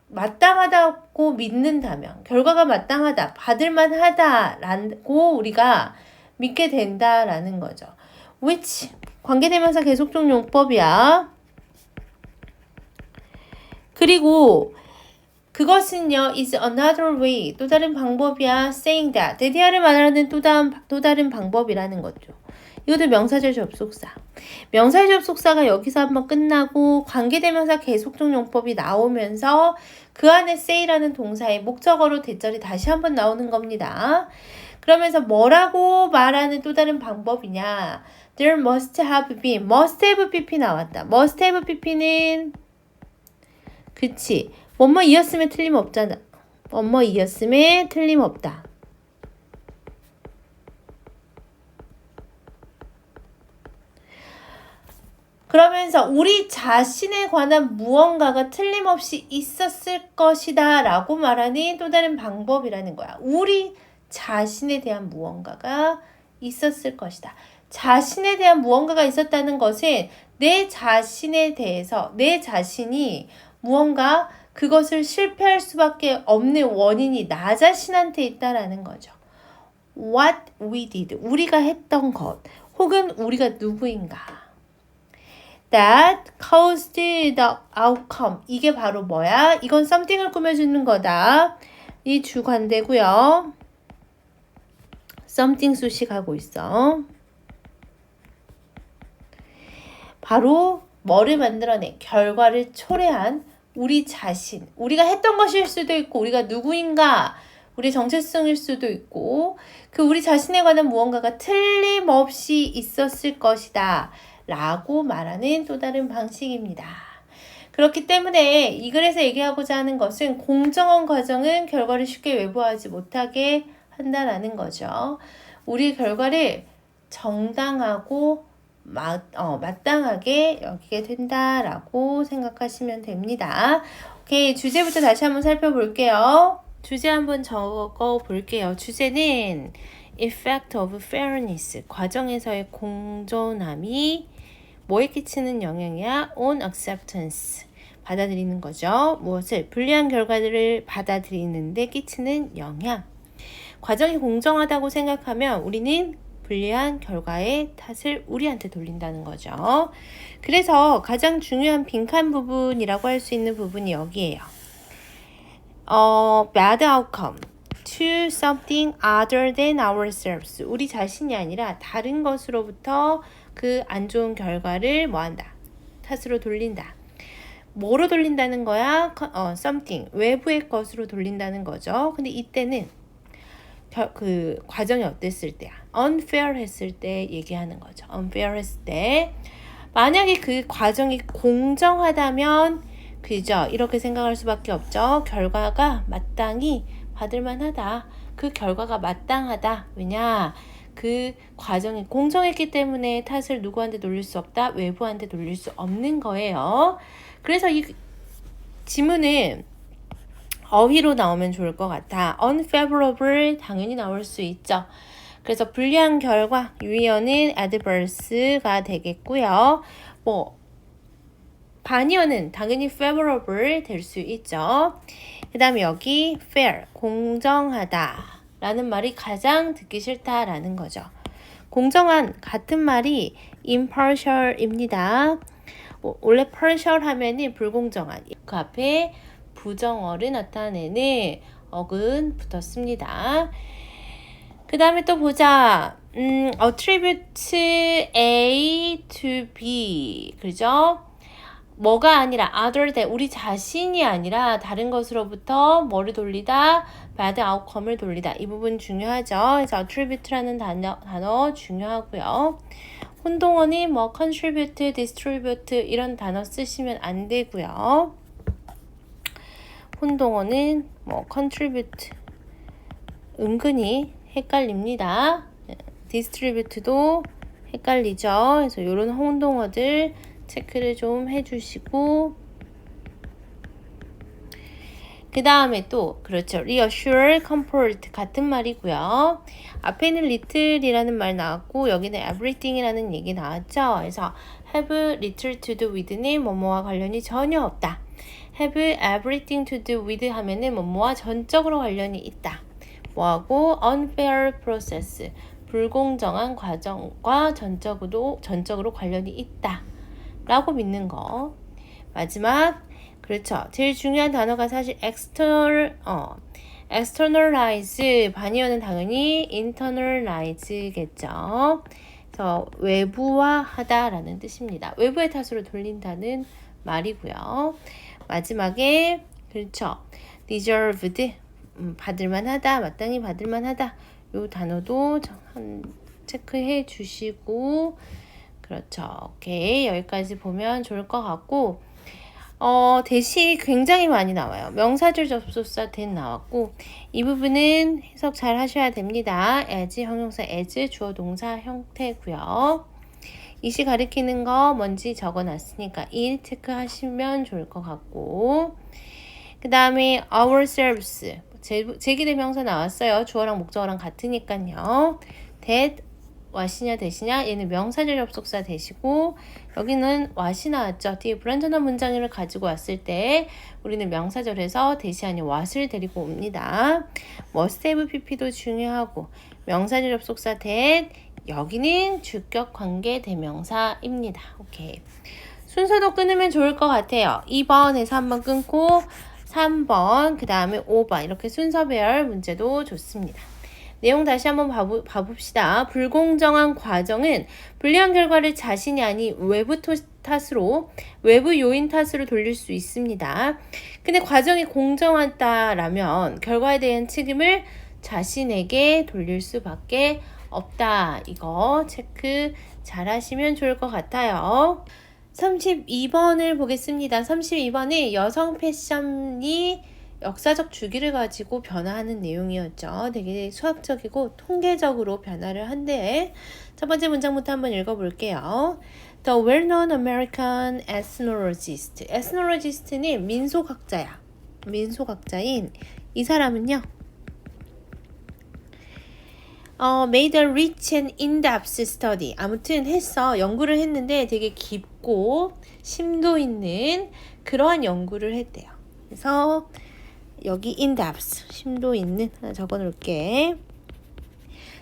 마땅하다고 믿는다면, 결과가 마땅하다, 받을만하다라고 우리가 믿게 된다라는 거죠. which 관계대명사 계속적 용법이야. 그리고 그것은요 is another way. 또 다른 방법이야. saying that. 데디아를 말하는 또 다른 방법이라는 거죠. 이것도 명사절 접속사. 명사절 접속사가 여기서 한번 끝나고 관계대명사 계속적 용법이 나오면서 그 안에 say라는 동사의 목적어로 대절이 다시 한번 나오는 겁니다. 그러면서 뭐라고 말하는 또 다른 방법이냐. There must have been. must have pp 나왔다. must have pp는 그치. 뭐뭐이었으면 틀림없잖아. 뭐뭐이었으면 틀림없다. 그러면서 우리 자신에 관한 무언가가 틀림없이 있었을 것이다 라고 말하는 또 다른 방법이라는 거야. 우리 자신에 대한 무언가가 있었을 것이다. 자신에 대한 무언가가 있었다는 것은 내 자신에 대해서 내 자신이 무언가 그것을 실패할 수밖에 없는 원인이 나 자신한테 있다라는 거죠. What we did, 우리가 했던 것, 혹은 우리가 누구인가. That caused the outcome. 이게 바로 뭐야? 이건 something을 꾸며주는 거다. 이 주관대고요. something 수식하고 있어. 바로 뭐를 만들어내? 결과를 초래한 우리 자신. 우리가 했던 것일 수도 있고 우리가 누구인가? 우리 정체성일 수도 있고 그 우리 자신에 관한 무언가가 틀림없이 있었을 것이다. 라고 말하는 또 다른 방식입니다. 그렇기 때문에 이 글에서 얘기하고자 하는 것은 공정한 과정은 결과를 쉽게 외부하지 못하게 한다라는 거죠. 우리 결과를 정당하고 마땅하게 여기게 된다라고 생각하시면 됩니다. 오케이, 주제부터 다시 한번 살펴볼게요. 주제 한번 적어 볼게요. 주제는 effect of fairness, 과정에서의 공정함이 뭐에 끼치는 영향이야? on acceptance, 받아들이는 거죠. 무엇을? 불리한 결과들을 받아들이는데 끼치는 영향. 과정이 공정하다고 생각하면 우리는 불리한 결과의 탓을 우리한테 돌린다는 거죠. 그래서 가장 중요한 빈칸 부분이라고 할 수 있는 부분이 여기예요. bad outcome to something other than ourselves. 우리 자신이 아니라 다른 것으로부터 그 안 좋은 결과를 뭐한다? 탓으로 돌린다. 뭐로 돌린다는 거야? something, 외부의 것으로 돌린다는 거죠. 근데 이때는 그 과정이 어땠을 때야? unfair 했을 때 얘기하는 거죠. unfair 했을 때. 만약에 그 과정이 공정하다면 그죠? 이렇게 생각할 수밖에 없죠. 결과가 마땅히 받을만하다. 그 결과가 마땅하다. 왜냐? 그 과정이 공정했기 때문에 탓을 누구한테 돌릴 수 없다. 외부한테 돌릴 수 없는 거예요. 그래서 이 지문은 어휘로 나오면 좋을 것 같아. unfavorable 당연히 나올 수 있죠. 그래서 불리한 결과, 유의어는 adverse가 되겠고요. 반의어는 당연히 favorable 될 수 있죠. 그 다음에 여기 fair, 공정하다 라는 말이 가장 듣기 싫다라는 거죠. 공정한 같은 말이 impartial입니다. 원래 partial 하면은 불공정한, 그 앞에 부정어를 나타내는 어근 붙었습니다. 그 다음에 또 보자. attribute A to B. 그죠? 뭐가 아니라 other than, 우리 자신이 아니라 다른 것으로부터 뭐를 돌리다? bad outcome을 돌리다. 이 부분 중요하죠. 그래서 attribute라는 단어 중요하고요. 혼동어는 뭐 contribute, distribute 이런 단어 쓰시면 안 되고요. 혼동어는 뭐 contribute 은근히 헷갈립니다. distribute도 헷갈리죠. 그래서 이런 혼동어들 체크를 좀 해주시고, 그 다음에 또 그렇죠. reassure, comfort 같은 말이고요. 앞에는 little이라는 말 나왔고 여기는 everything이라는 얘기 나왔죠. 그래서 have little to do with는 뭐뭐와 관련이 전혀 없다. have everything to do with 하면은 뭐뭐와 전적으로 관련이 있다. 뭐하고 unfair process, 불공정한 과정과 전적으로 관련이 있다 라고 믿는 거. 마지막, 그렇죠. 제일 중요한 단어가 사실 externalize, 반의어는 당연히 internalize겠죠. 그래서 외부화하다라는 뜻입니다. 외부의 탓으로 돌린다는 말이고요. 마지막에 그렇죠. deserved 받을만하다, 마땅히 받을만하다. 요 단어도 체크해 주시고 그렇죠. 오케이. 여기까지 보면 좋을 것 같고 대시 굉장히 많이 나와요. 명사절 접속사 that 나왔고 이 부분은 해석 잘 하셔야 됩니다. as 형용사 as 주어 동사 형태고요. 이시 가리키는 거 뭔지 적어놨으니까 이 체크하시면 좋을 것 같고 그 다음에 ourselves 제기대명사 나왔어요. 주어랑 목적어랑 같으니까요. that what이냐 대시냐 얘는 명사절 접속사 대시고 여기는 what이 나왔죠. 뒤에 불완전한 문장을 가지고 왔을 때 우리는 명사절에서 대시 아닌 what을 데리고 옵니다. must have pp도 중요하고 명사절 접속사 that 여기는 주격 관계 대명사입니다. 오케이. 순서도 끊으면 좋을 것 같아요. 2번에서 한번 끊고 3번 그 다음에 5번 이렇게 순서별 문제도 좋습니다. 내용 다시 한번 봐봅시다. 불공정한 과정은 불리한 결과를 자신이 아닌 외부 탓으로 외부 요인 탓으로 돌릴 수 있습니다. 근데 과정이 공정하다라면 결과에 대한 책임을 자신에게 돌릴 수밖에 없다. 이거 체크 잘 하시면 좋을 것 같아요. 32번을 보겠습니다. 32번에 여성 패션이 역사적 주기를 가지고 변화하는 내용이었죠. 되게 수학적이고 통계적으로 변화를 한데 첫 번째 문장부터 한번 읽어볼게요. The well-known American ethnologist. ethnologist는 민속학자야. 민속학자인 이 사람은요. made a rich and in-depth study. 아무튼 연구를 했는데 되게 깊고 심도 있는 그러한 연구를 했대요. 그래서 여기 in-depth, 심도 있는 하나 적어 놓을게.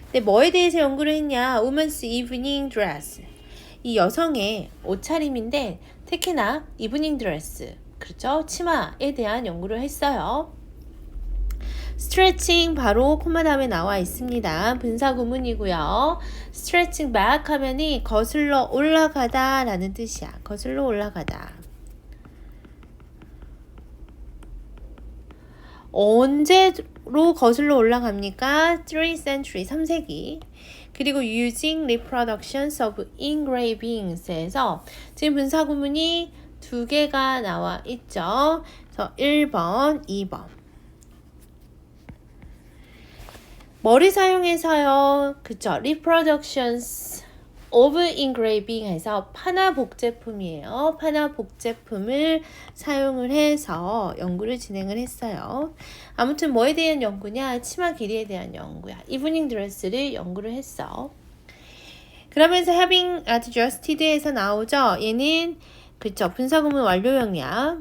근데 뭐에 대해서 연구를 했냐? Women's evening dress. 이 여성의 옷차림인데 특히나 evening dress, 그렇죠? 치마에 대한 연구를 했어요. stretching 바로 콤마 다음에 나와 있습니다. 분사구문이고요. stretching back 하면이 거슬러 올라가다 라는 뜻이야. 거슬러 올라가다. 언제로 거슬러 올라갑니까? 3century, 3세기. 그리고 using reproductions of engravings에서 지금 분사구문이 두 개가 나와 있죠. 그래서 1번, 2번. 뭐를 사용해서요? 그쵸? reproductions of engraving 해서 판화복 제품이에요. 판화복 제품을 사용을 해서 연구를 진행을 했어요. 아무튼 뭐에 대한 연구냐? 치마 길이에 대한 연구야. evening dress를 연구를 했어. 그러면서 having adjusted에서 나오죠. 얘는 그쵸? 분사구문 완료형이야.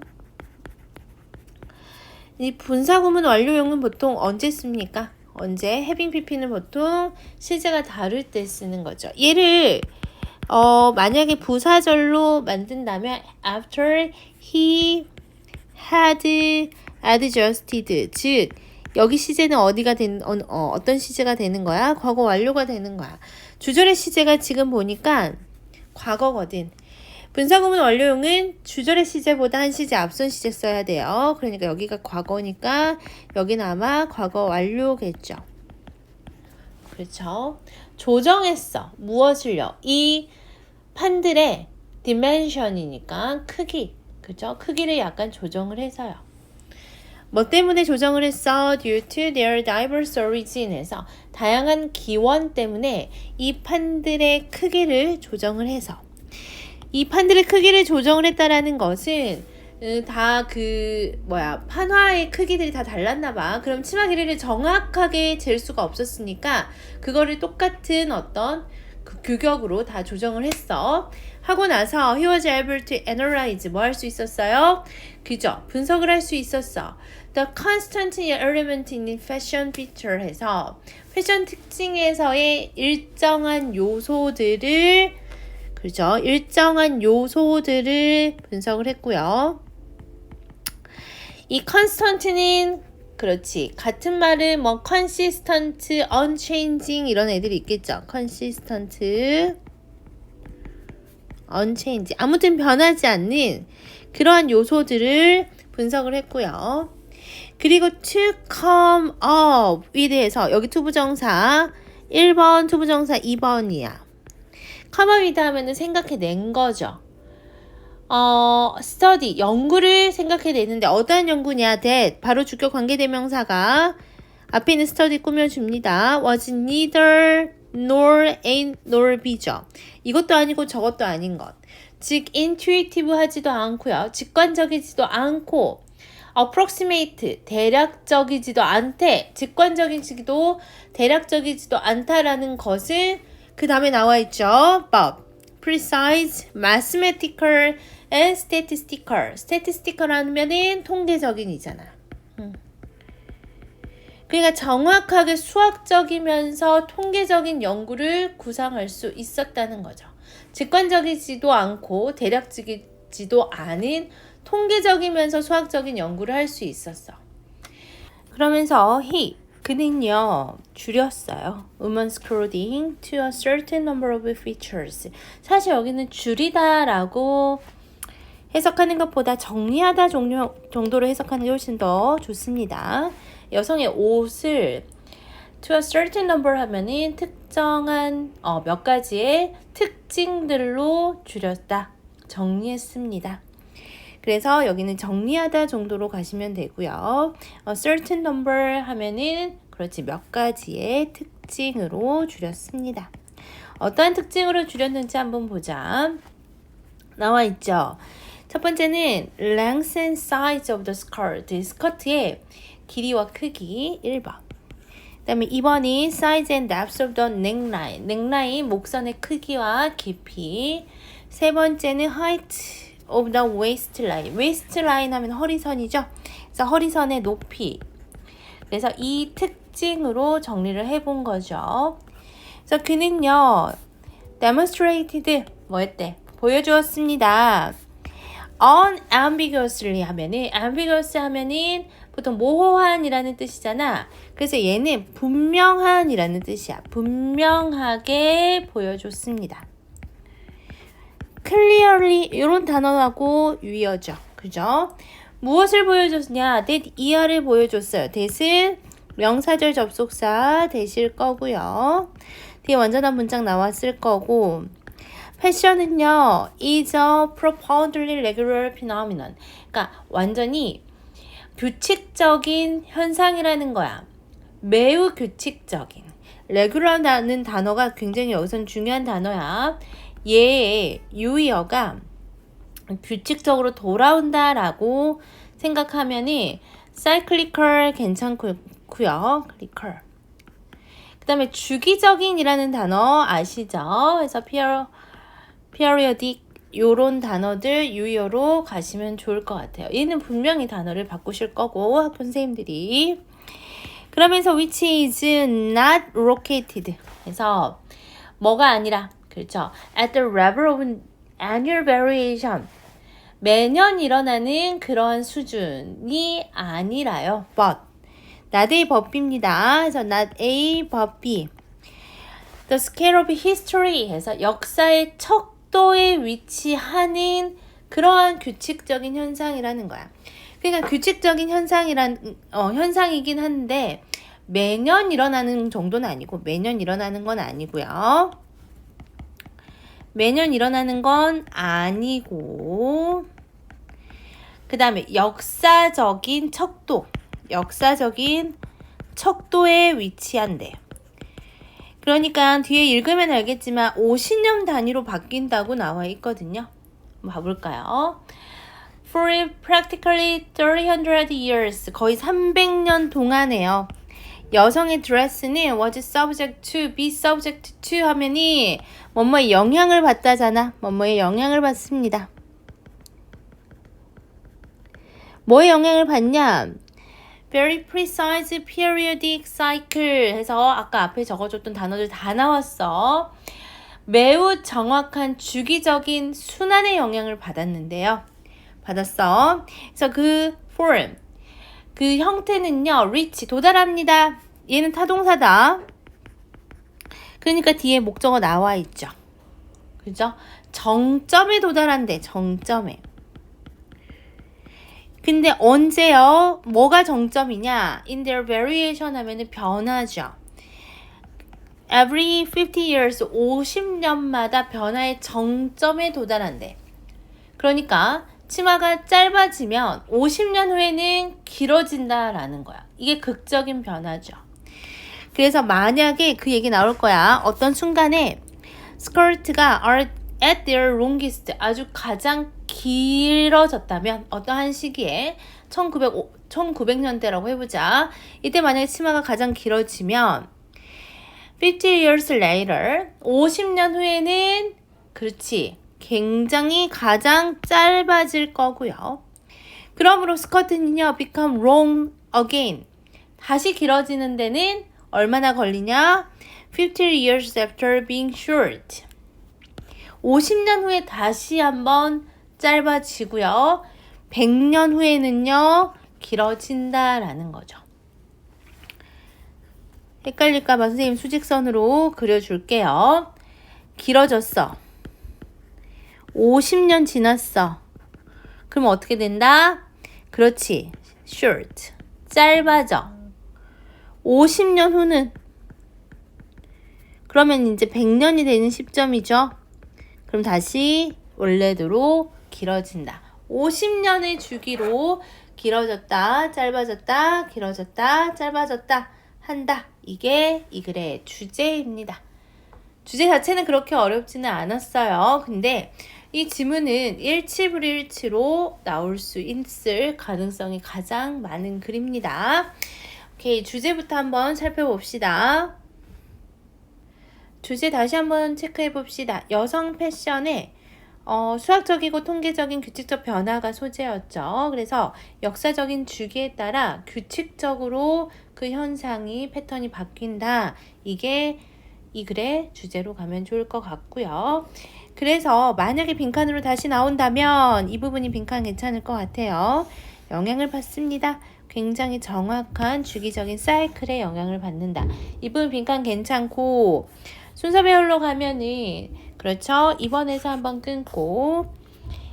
이 분사구문 완료형은 보통 언제 씁니까? 언제? having pp는 보통 시제가 다를 때 쓰는 거죠. 얘를 만약에 부사절로 만든다면 after he had adjusted, 즉 여기 시제는 어떤 시제가 되는 거야? 과거 완료가 되는 거야. 주절의 시제가 지금 보니까 과거거든. 분사구문 완료형은 주절의 시제보다 한 시제 앞선 시제 써야 돼요. 그러니까 여기가 과거니까 여기는 아마 과거 완료겠죠. 그렇죠. 조정했어. 무엇을요? 이 판들의 dimension이니까 크기. 그죠? 크기를 약간 조정을 해서요. 뭐 때문에 조정을 했어? Due to their diverse origin에서 다양한 기원 때문에 이 판들의 크기를 조정을 해서 이 판들의 크기를 조정을 했다라는 것은 다 판화의 크기들이 다 달랐나 봐. 그럼 치마 길이를 정확하게 잴 수가 없었으니까 그거를 똑같은 어떤 그 규격으로 다 조정을 했어. 하고 나서 he was able to analyze 뭐 할 수 있었어요? 그죠? 분석을 할 수 있었어. The constant element in fashion feature 해서 패션 특징에서의 일정한 요소들을 그렇죠. 일정한 요소들을 분석을 했고요. 이 constant는 그렇지. 같은 말은 뭐 consistent, unchanging 이런 애들이 있겠죠. consistent, unchanging. 아무튼 변하지 않는 그러한 요소들을 분석을 했고요. 그리고 to come up에 대해서 여기 투부정사 1번, 투부정사 2번이야. come up with 하면은 생각해낸 거죠. study, 연구를 생각해내는데 어떠한 연구냐? that, 바로 주격 관계대명사가 앞에 있는 study 꾸며줍니다. was neither nor A nor B죠. 이것도 아니고 저것도 아닌 것. 즉 intuitive 하지도 않고요. 직관적이지도 않고 approximate, 대략적이지도 않대. 직관적이지도 대략적이지도 않다라는 것은 그 다음에 나와 있죠. but, precise, mathematical, and statistical. statistical 하면은 통계적인이잖아. 그러니까 정확하게 수학적이면서 통계적인 연구를 구상할 수 있었다는 거죠. 직관적이지도 않고 대략적이지도 않은 통계적이면서 수학적인 연구를 할 수 있었어. 그러면서 그는요 줄였어요. Women's clothing to a certain number of features. 사실 여기는 줄이다라고 해석하는 것보다 정리하다 정도로 해석하는 게 훨씬 더 좋습니다. 여성의 옷을 to a certain number 하면은 특정한 몇 가지의 특징들로 줄였다. 정리했습니다. 그래서 여기는 정리하다 정도로 가시면 되고요. certain number 하면은 그렇지 몇 가지의 특징으로 줄였습니다. 어떠한 특징으로 줄였는지 한번 보자. 나와 있죠. 첫 번째는 length and size of the skirt. 스커트의 길이와 크기 1번. 그 다음에 2번이 size and depth of the neckline. 넥라인 목선의 크기와 깊이. 세 번째는 height of the waistline. waistline 하면 허리선이죠. 그래서 허리선의 높이. 그래서 이 특징으로 정리를 해본 거죠. 그래서 그는요, demonstrated 뭐였대? 보여주었습니다. unambiguously 하면은 ambiguous 하면은 보통 모호한이라는 뜻이잖아. 그래서 얘는 분명한이라는 뜻이야. 분명하게 보여줬습니다. clearly 이런 단어하고 유의어죠. 그죠? 무엇을 보여줬냐? that 이하를 보여줬어요. that은 명사절 접속사 되실 거고요. 뒤에 완전한 문장 나왔을 거고 패션은요 is a profoundly regular phenomenon. 그러니까 완전히 규칙적인 현상이라는 거야. 매우 규칙적인. regular라는 단어가 굉장히 여기서는 중요한 단어야. 얘의 유의어가 규칙적으로 돌아온다라고 생각하면은 cyclical 괜찮고요. cyclical. 그 다음에 주기적인이라는 단어 아시죠? 그래서 periodic 요런 단어들 유의어로 가시면 좋을 것 같아요. 얘는 분명히 단어를 바꾸실 거고 학교 선생님들이. 그러면서 which is not located. 그래서 뭐가 아니라 그렇죠. At the level of annual variation. 매년 일어나는 그런 수준이 아니라요. But not a 법입니다. 그래서 not a 법이 The scale of history 해서 역사의 척도에 위치하는 그러한 규칙적인 현상이라는 거야. 그러니까 규칙적인 현상이긴 한데 매년 일어나는 정도는 아니고 매년 일어나는 건 아니고요. 매년 일어나는 건 아니고 그 다음에 역사적인 척도에 위치한대. 그러니까 뒤에 읽으면 알겠지만 50년 단위로 바뀐다고 나와 있거든요. 한번 봐볼까요? For practically 300 years, 거의 300년 동안에요. 여성의 드레스는 was subject to, be subject to 하면이 뭐뭐에 영향을 받다잖아. 뭐뭐에 영향을 받습니다. 뭐에 영향을 받냐? Very precise periodic cycle 해서 아까 앞에 적어줬던 단어들 다 나왔어. 매우 정확한 주기적인 순환의 영향을 받았는데요. 받았어. 그래서 그 form, 그 형태는요, reach, 도달합니다. 얘는 타동사다. 그러니까 뒤에 목적어 나와 있죠. 그죠? 정점에 도달한대, 정점에. 근데 언제요? 뭐가 정점이냐? In their variation 하면은 변하죠. Every 50 years, 50년마다 변화의 정점에 도달한대. 그러니까 치마가 짧아지면 50년 후에는 길어진다라는 거야. 이게 극적인 변화죠. 그래서 만약에 그 얘기 나올 거야. 어떤 순간에 skirt가 are at their longest, 아주 가장 길어졌다면 어떠한 시기에 1900년대라고 해보자. 이때 만약에 치마가 가장 길어지면 50 years later, 50년 후에는 그렇지, 굉장히 가장 짧아질 거고요. 그러므로 스커트는요, become long again. 다시 길어지는 데는 얼마나 걸리냐? 50 years after being short. 50년 후에 다시 한번 짧아지고요. 100년 후에는요, 길어진다라는 거죠. 헷갈릴까봐 선생님 수직선으로 그려줄게요. 길어졌어. 50년 지났어. 그럼 어떻게 된다? 그렇지. short. 짧아져. 50년 후는 그러면 이제 100년이 되는 시점이죠. 그럼 다시 원래대로 길어진다. 50년의 주기로 길어졌다, 짧아졌다, 길어졌다, 짧아졌다 한다. 이게 이 글의 주제입니다. 주제 자체는 그렇게 어렵지는 않았어요. 근데 이 지문은 일치불일치로 나올 수 있을 가능성이 가장 많은 글입니다. 오케이, 주제부터 한번 살펴봅시다. 주제 다시 한번 체크해 봅시다. 여성 패션에 수학적이고 통계적인 규칙적 변화가 소재였죠. 그래서 역사적인 주기에 따라 규칙적으로 그 현상이 패턴이 바뀐다. 이게 이 글의 주제로 가면 좋을 것 같고요. 그래서 만약에 빈칸으로 다시 나온다면 이 부분이 빈칸 괜찮을 것 같아요. 영향을 받습니다. 굉장히 정확한 주기적인 사이클에 영향을 받는다. 이 부분 빈칸 괜찮고 순서 배열로 가면은 그렇죠. 2번에서 한번 끊고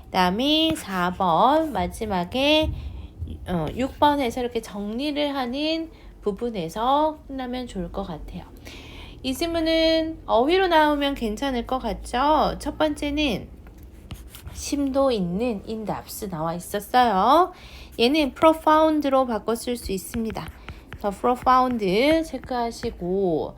그 다음에 4번 마지막에 6번에서 이렇게 정리를 하는 부분에서 끝나면 좋을 것 같아요. 이 지문은 어휘로 나오면 괜찮을 것 같죠? 첫 번째는 심도 있는 in-depth 나와 있었어요. 얘는 profound로 바꿔 쓸 수 있습니다. 그래서 profound 체크하시고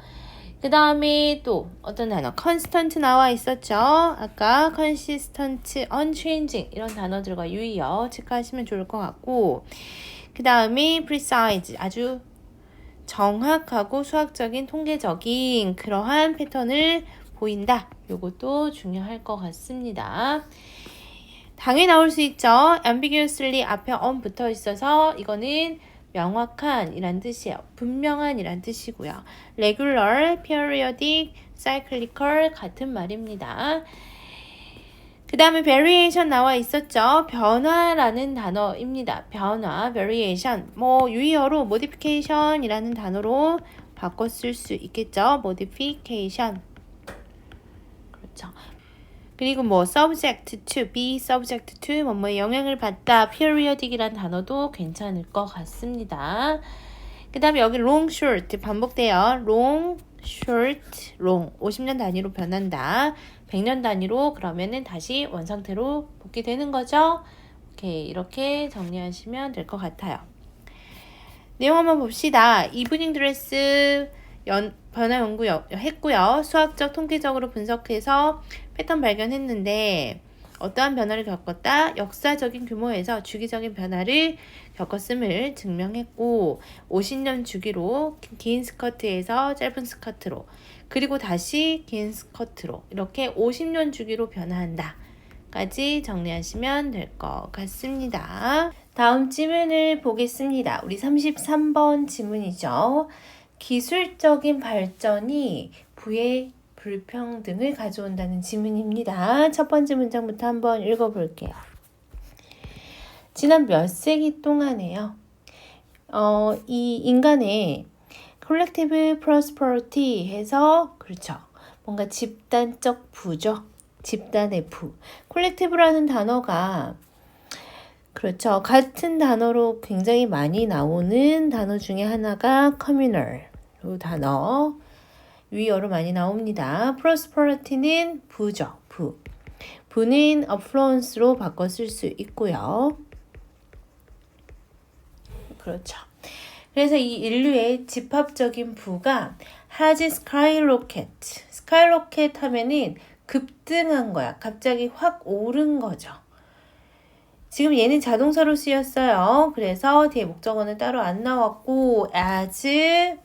그 다음에 또 어떤 단어 constant 나와 있었죠. 아까 consistent, unchanging 이런 단어들과 유의어 체크하시면 좋을 것 같고 그 다음에 precise 아주 정확하고 수학적인 통계적인 그러한 패턴을 보인다. 요것도 중요할 것 같습니다. 당연히 나올 수 있죠. ambiguously 앞에 on 붙어 있어서 이거는 명확한 이란 뜻이에요. 분명한 이란 뜻이고요. regular, periodic, cyclical 같은 말입니다. 그 다음에 variation 나와 있었죠. 변화라는 단어입니다. 변화, variation. 유의어로 modification 이라는 단어로 바꿔 쓸 수 있겠죠. modification. 그렇죠. 그리고 subject to, be subject to, 뭐뭐에 영향을 받다, periodic 이란 단어도 괜찮을 것 같습니다. 그 다음에 여기 long, short 반복돼요. long, short, long. 50년 단위로 변한다. 100년 단위로 그러면은 다시 원상태로 복귀되는 거죠. 오케이, 이렇게 정리하시면 될 것 같아요. 내용 한번 봅시다. 이브닝 드레스 변화 연구 했고요. 수학적 통계적으로 분석해서 패턴 발견했는데 어떠한 변화를 겪었다? 역사적인 규모에서 주기적인 변화를 겪었음을 증명했고 50년 주기로 긴 스커트에서 짧은 스커트로 그리고 다시 긴 스커트로 이렇게 50년 주기로 변화한다. 까지 정리하시면 될 것 같습니다. 다음 지문을 보겠습니다. 우리 33번 지문이죠. 기술적인 발전이 부의 불평등을 가져온다는 지문입니다. 첫 번째 문장부터 한번 읽어볼게요. 지난 몇 세기 동안에요. 이 인간의 collective prosperity 해서 그렇죠. 뭔가 집단적 부죠. 집단의 부. collective라는 단어가 그렇죠. 같은 단어로 굉장히 많이 나오는 단어 중에 하나가 communal. 이 단어 위어로 많이 나옵니다. prosperity는 부죠. 부. 부는 affluence로 바꿔 쓸 수 있고요. 그렇죠. 그래서 이 인류의 집합적인 부가 has skyrocket. skyrocket 하면은 급등한 거야. 갑자기 확 오른 거죠. 지금 얘는 자동사로 쓰였어요. 그래서 뒤에 목적어는 따로 안 나왔고 as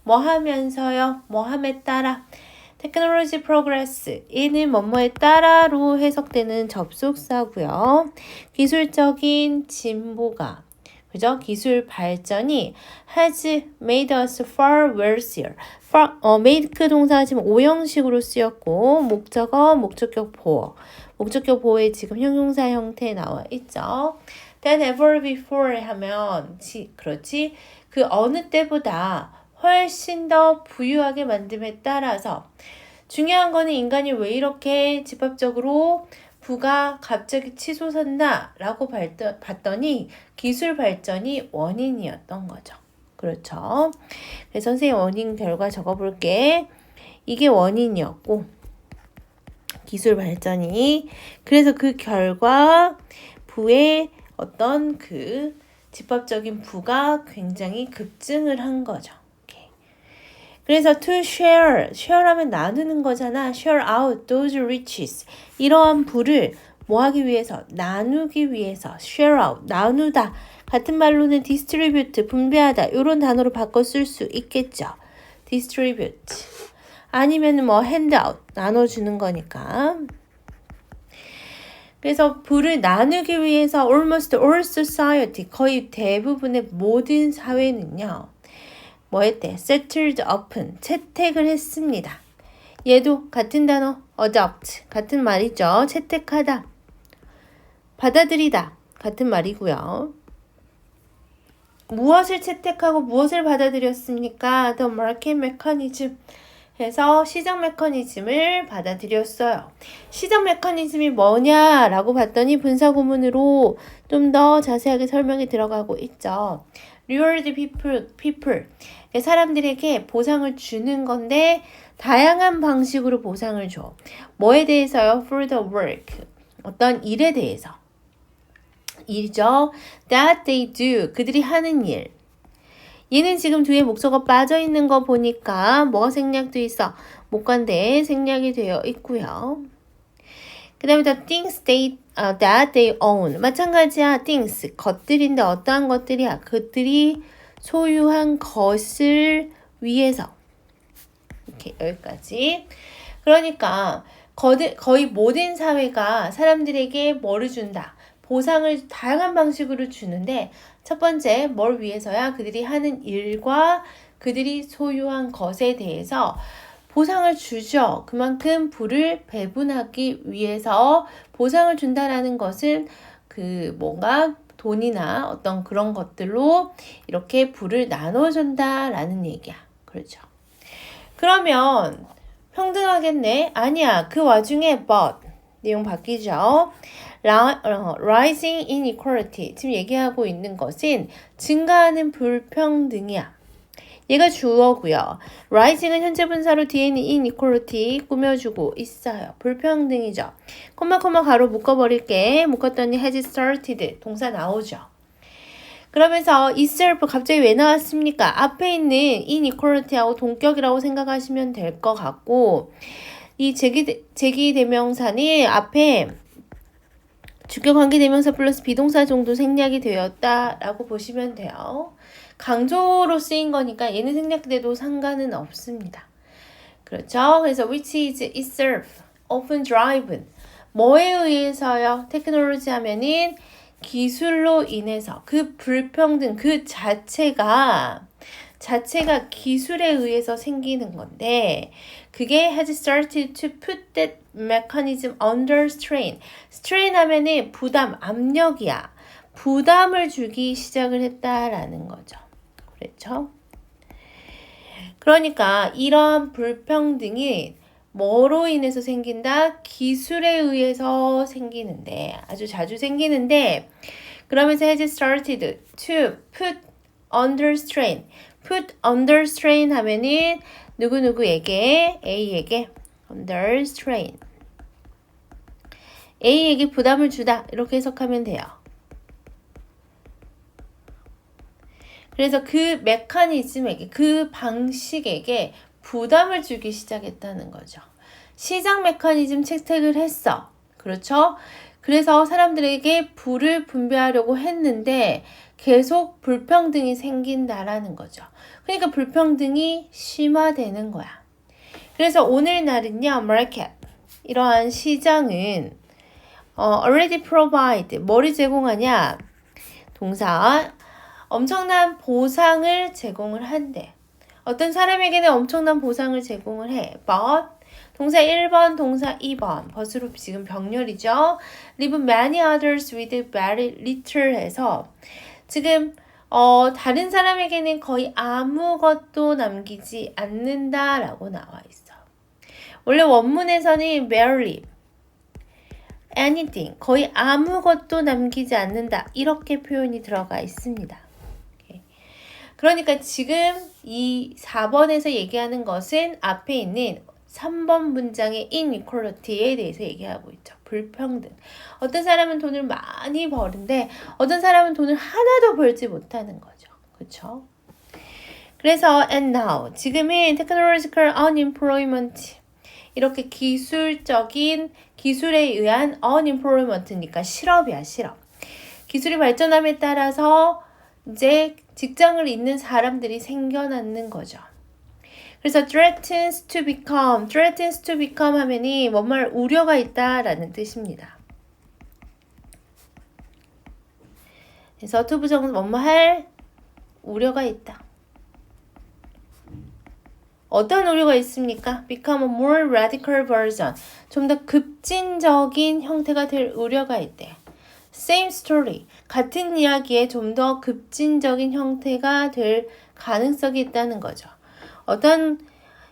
뭐 하면서요. 뭐 함에 따라 technology progress 이는 뭐뭐에 따라로 해석되는 접속사고요. 기술적인 진보가 그죠? 기술 발전이 has made us far wealthier. make 동사가 지금 오형식으로 쓰였고 목적어, 목적격 보어. 목적격 보어에 지금 형용사 형태에 나와 있죠. than ever before 하면 그렇지. 그 어느 때보다 훨씬 더 부유하게 만듦에 따라서 중요한 거는 인간이 왜 이렇게 집합적으로 부가 갑자기 치솟았나 라고 봤더니 기술 발전이 원인이었던 거죠. 그렇죠. 그래서 선생님 원인 결과 적어볼게. 이게 원인이었고 기술 발전이 그래서 그 결과 부의 어떤 그 집합적인 부가 굉장히 급증을 한 거죠. 그래서 to share, share하면 나누는 거잖아. share out those riches. 이러한 부를 뭐 하기 위해서? 나누기 위해서. share out, 나누다. 같은 말로는 distribute, 분배하다. 이런 단어로 바꿔 쓸 수 있겠죠. distribute. 아니면 뭐 hand out, 나눠주는 거니까. 그래서 부를 나누기 위해서 almost all society, 거의 대부분의 모든 사회는요. 뭐 했대? settled up은 채택을 했습니다. 얘도 같은 단어 adopt 같은 말이죠. 채택하다. 받아들이다 같은 말이고요. 무엇을 채택하고 무엇을 받아들였습니까? The market mechanism 해서 시장 메커니즘을 받아들였어요. 시장 메커니즘이 뭐냐라고 봤더니 분사구문으로 좀 더 자세하게 설명이 들어가고 있죠. reward people. 사람들에게 보상을 주는 건데 다양한 방식으로 보상을 줘. 뭐에 대해서요? For the work. 어떤 일에 대해서. 일이죠. That they do. 그들이 하는 일. 얘는 지금 뒤에 목적어 빠져 있는 거 보니까 뭐가 생략돼 있어? 목관대에 생략이 되어 있고요. 그 다음에 the things that they own. 마찬가지야. things. 것들인데 어떠한 것들이야? 그들이 소유한 것을 위해서. 이렇게 여기까지. 그러니까 거의 모든 사회가 사람들에게 뭐를 준다? 보상을 다양한 방식으로 주는데 첫 번째 뭘 위해서야? 그들이 하는 일과 그들이 소유한 것에 대해서 보상을 주죠. 그만큼 부를 배분하기 위해서 보상을 준다라는 것은 그 뭔가 돈이나 어떤 그런 것들로 이렇게 부를 나눠준다라는 얘기야. 그렇죠. 그러면 평등하겠네? 아니야. 그 와중에 but 내용 바뀌죠. Rising inequality. 지금 얘기하고 있는 것은 증가하는 불평등이야. 얘가 주어고요. rising은 현재 분사로 뒤에 있는 inequality 꾸며주고 있어요. 불평등이죠. 콤마 가로 묶어버릴게. 묶었더니 has started. 동사 나오죠. 그러면서 itself 갑자기 왜 나왔습니까? 앞에 있는 inequality하고 동격이라고 생각하시면 될 것 같고 이 제기대명사는 앞에 주격관계대명사 플러스 비동사 정도 생략이 되었다라고 보시면 돼요. 강조로 쓰인 거니까 얘는 생략돼도 상관은 없습니다. 그렇죠? 그래서 which is itself, often driven. 뭐에 의해서요? 테크놀로지 하면은 기술로 인해서 그 불평등 그 자체가 기술에 의해서 생기는 건데 그게 has started to put that mechanism under strain. strain 하면은 부담, 압력이야. 부담을 주기 시작을 했다라는 거죠. 그렇죠? 그러니까 이러한 불평등이 뭐로 인해서 생긴다? 기술에 의해서 생기는데, 아주 자주 생기는데, 그러면서 has started to put under strain. put under strain 하면은 누구누구에게, A에게 under strain. A에게 부담을 주다. 이렇게 해석하면 돼요. 그래서 그 메커니즘에게, 그 방식에게 부담을 주기 시작했다는 거죠. 시장 메커니즘 채택을 했어. 그렇죠? 그래서 사람들에게 부를 분배하려고 했는데 계속 불평등이 생긴다라는 거죠. 그러니까 불평등이 심화되는 거야. 그래서 오늘날은요, market, 이러한 시장은 already provide, 뭐를 제공하냐? 동사, 엄청난 보상을 제공을 한대. 어떤 사람에게는 엄청난 보상을 제공을 해. But 동사 1번, 동사 2번. but으로 지금 병렬이죠. leave many others with very little 해서 지금 다른 사람에게는 거의 아무것도 남기지 않는다라고 나와 있어. 원래 원문에서는 barely, anything, 거의 아무것도 남기지 않는다. 이렇게 표현이 들어가 있습니다. 그러니까 지금 이 4번에서 얘기하는 것은 앞에 있는 3번 문장의 inequality에 대해서 얘기하고 있죠. 불평등. 어떤 사람은 돈을 많이 버는데 어떤 사람은 돈을 하나도 벌지 못하는 거죠. 그렇죠? 그래서 and now 지금은 technological unemployment 이렇게 기술에 의한 unemployment니까 실업이야, 실업. 기술이 발전함에 따라서 이제 직장을 잃는 사람들이 생겨나는 거죠. 그래서 threatens to become 하면이 뭔말 우려가 있다라는 뜻입니다. 그래서 to 부정은 뭐뭐할 우려가 있다. 어떤 우려가 있습니까? become a more radical version. 좀 더 급진적인 형태가 될 우려가 있대. same story. 같은 이야기에 좀 더 급진적인 형태가 될 가능성이 있다는 거죠. 어떤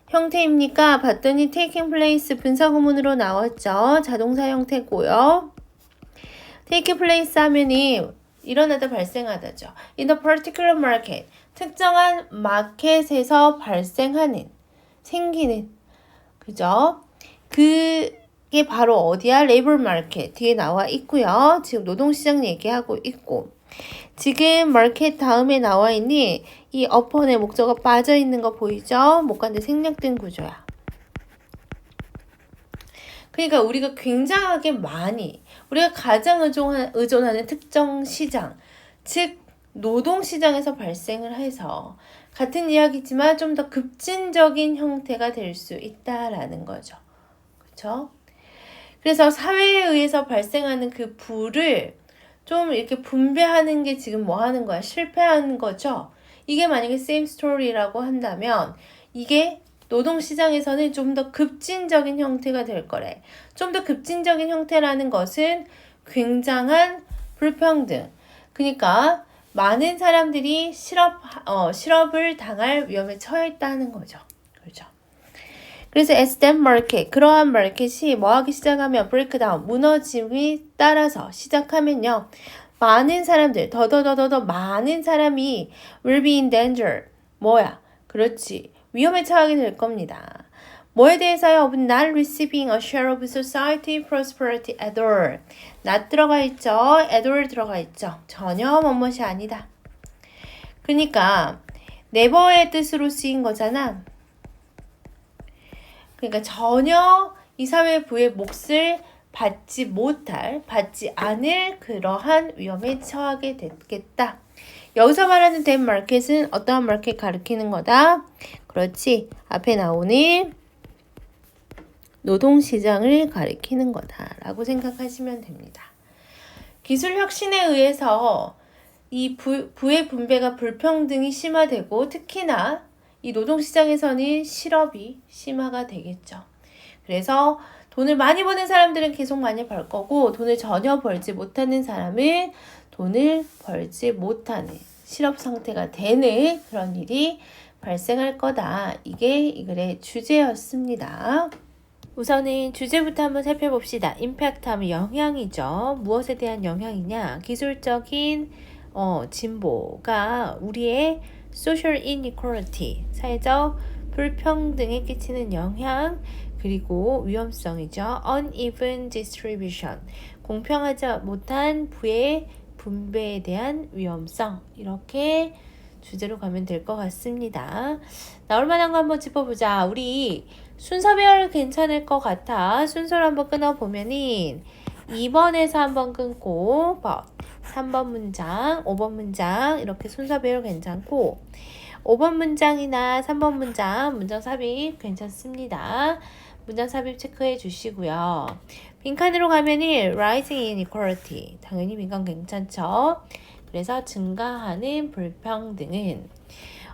형태입니까? 봤더니 taking place 분사구문으로 나왔죠. 자동사 형태고요. take place 하면이 일어나다 발생하다죠. in a particular market. 특정한 마켓에서 발생하는, 생기는, 그죠? 그게 바로 어디야? 레이버 마켓 뒤에 나와 있고요. 지금 노동시장 얘기하고 있고 지금 마켓 다음에 나와 있는 이 어폰의 목적어 빠져 있는 거 보이죠? 목관대 생략된 구조야. 그러니까 우리가 굉장하게 많이 우리가 가장 의존하는 특정 시장, 즉 노동시장에서 발생을 해서 같은 이야기지만 좀 더 급진적인 형태가 될 수 있다라는 거죠. 그렇죠? 그래서 사회에 의해서 발생하는 그 부를 좀 이렇게 분배하는 게 지금 뭐 하는 거야? 실패하는 거죠. 이게 만약에 same story라고 한다면 이게 노동시장에서는 좀 더 급진적인 형태가 될 거래. 좀 더 급진적인 형태라는 것은 굉장한 불평등. 그러니까 많은 사람들이 실업을 당할 위험에 처해 있다는 거죠. 그렇죠? 그래서 as that market, 그러한 마켓이 뭐하기 시작하면 breakdown, 무너짐이 따라서 시작하면요. 많은 사람들, 더 많은 사람이 will be in danger. 뭐야? 그렇지. 위험에 처하게 될 겁니다. 뭐에 대해서요? Of not receiving a share of society prosperity at all. not 들어가 있죠. at all 들어가 있죠. 전혀 뭐뭇이 아니다. 그러니까 never의 뜻으로 쓰인 거잖아. 그러니까 전혀 이 사회 부의 몫을 받지 않을 그러한 위험에 처하게 됐겠다. 여기서 말하는 that market은 어떠한 마켓 가리키는 거다? 그렇지. 앞에 나오는 노동시장을 가리키는 거다라고 생각하시면 됩니다. 기술 혁신에 의해서 이 부의 분배가 불평등이 심화되고 특히나 이 노동시장에서는 실업이 심화가 되겠죠. 그래서 돈을 많이 버는 사람들은 계속 많이 벌 거고 돈을 전혀 벌지 못하는 사람은 돈을 벌지 못하는 실업 상태가 되는 그런 일이 발생할 거다. 이게 이 글의 주제였습니다. 우선은 주제부터 한번 살펴봅시다. 임팩트 하면 영향이죠. 무엇에 대한 영향이냐? 기술적인 진보가 우리의 social inequality, 사회적 불평등에 끼치는 영향, 그리고 위험성이죠. uneven distribution, 공평하지 못한 부의 분배에 대한 위험성. 이렇게 주제로 가면 될 것 같습니다. 나올 만한 거 한번 짚어보자. 우리 순서별 괜찮을 것 같아. 순서를 한번 끊어보면은 2번에서 한번 끊고 3번 문장, 5번 문장 이렇게 순서별 괜찮고 5번 문장이나 3번 문장 삽입 괜찮습니다. 문장 삽입 체크해 주시고요. 빈칸으로 가면은 rising inequality, 당연히 빈칸 괜찮죠. 그래서 증가하는 불평등은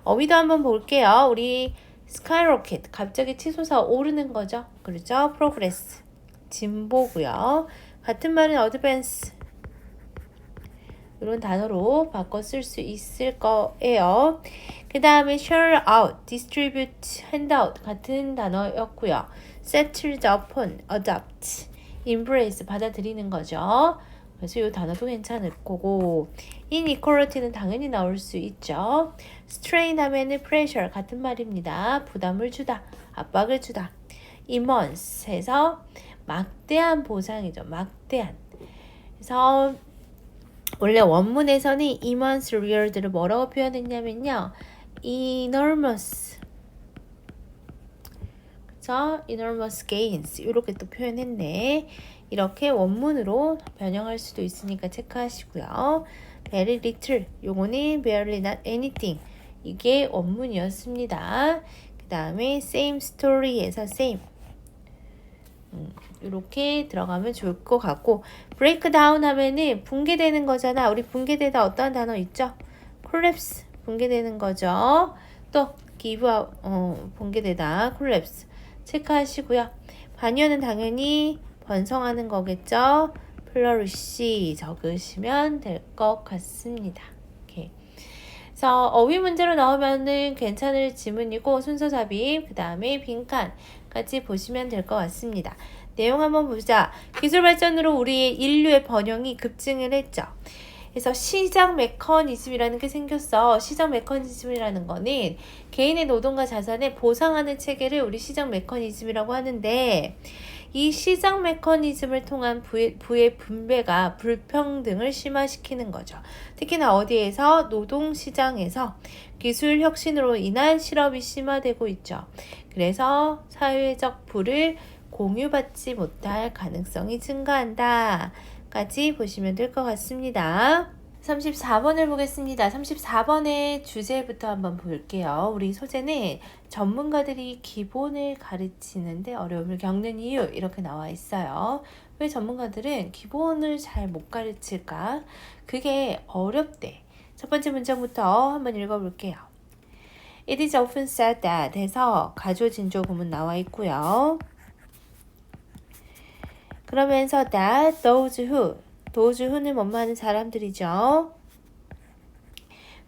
어휘도 한번 볼게요. 우리 skyrocket, 갑자기 치솟아 오르는 거죠. 그렇죠? progress, 진보고요. 같은 말은 advance, 이런 단어로 바꿔 쓸 수 있을 거예요. 그 다음에 share out, distribute, handout 같은 단어였고요. settled upon, adopt, embrace 받아들이는 거죠. 그래서 이 단어도 괜찮을 거고 inequality는 당연히 나올 수 있죠. strain 하면은 pressure 같은 말입니다. 부담을 주다, 압박을 주다. immense 해서 막대한 보상이죠. 막대한. 그래서 원래 원문에서는 immense reward를 뭐라고 표현했냐면요. enormous, 그쵸? enormous gains 이렇게 또 표현했네. 이렇게 원문으로 변형할 수도 있으니까 체크하시고요. very little, 요거는 barely not anything, 이게 원문이었습니다. 그 다음에 same story에서 same, 이렇게 들어가면 좋을 것 같고 break down 하면은 붕괴되는 거잖아. 우리 붕괴되다 어떠한 단어 있죠? collapse, 붕괴되는 거죠. 또 give up, 붕괴되다, collapse 체크하시고요. 반려는 당연히 번성하는 거겠죠. flourish 적으시면 될 것 같습니다. 이렇게. 그래서 어휘 문제로 나오면은 괜찮을 지문이고 순서 삽입, 그 다음에 빈칸까지 보시면 될 것 같습니다. 내용 한번 보자. 기술 발전으로 우리의 인류의 번영이 급증을 했죠. 그래서 시장 메커니즘이라는 게 생겼어. 시장 메커니즘이라는 거는 개인의 노동과 자산을 보상하는 체계를 우리 시장 메커니즘이라고 하는데 이 시장 메커니즘을 통한 부의 분배가 불평등을 심화시키는 거죠. 특히나 어디에서? 노동시장에서 기술 혁신으로 인한 실업이 심화되고 있죠. 그래서 사회적 부를 공유받지 못할 가능성이 증가한다. 까지 보시면 될 것 같습니다. 34번을 보겠습니다. 34번의 주제부터 한번 볼게요. 우리 소재는 전문가들이 기본을 가르치는데 어려움을 겪는 이유, 이렇게 나와 있어요. 왜 전문가들은 기본을 잘 못 가르칠까? 그게 어렵대. 첫 번째 문장부터 한번 읽어볼게요. It is often said that 해서 가조진조 구문 나와 있고요. 그러면서 that those who는 뭐뭐 하는 사람들이죠.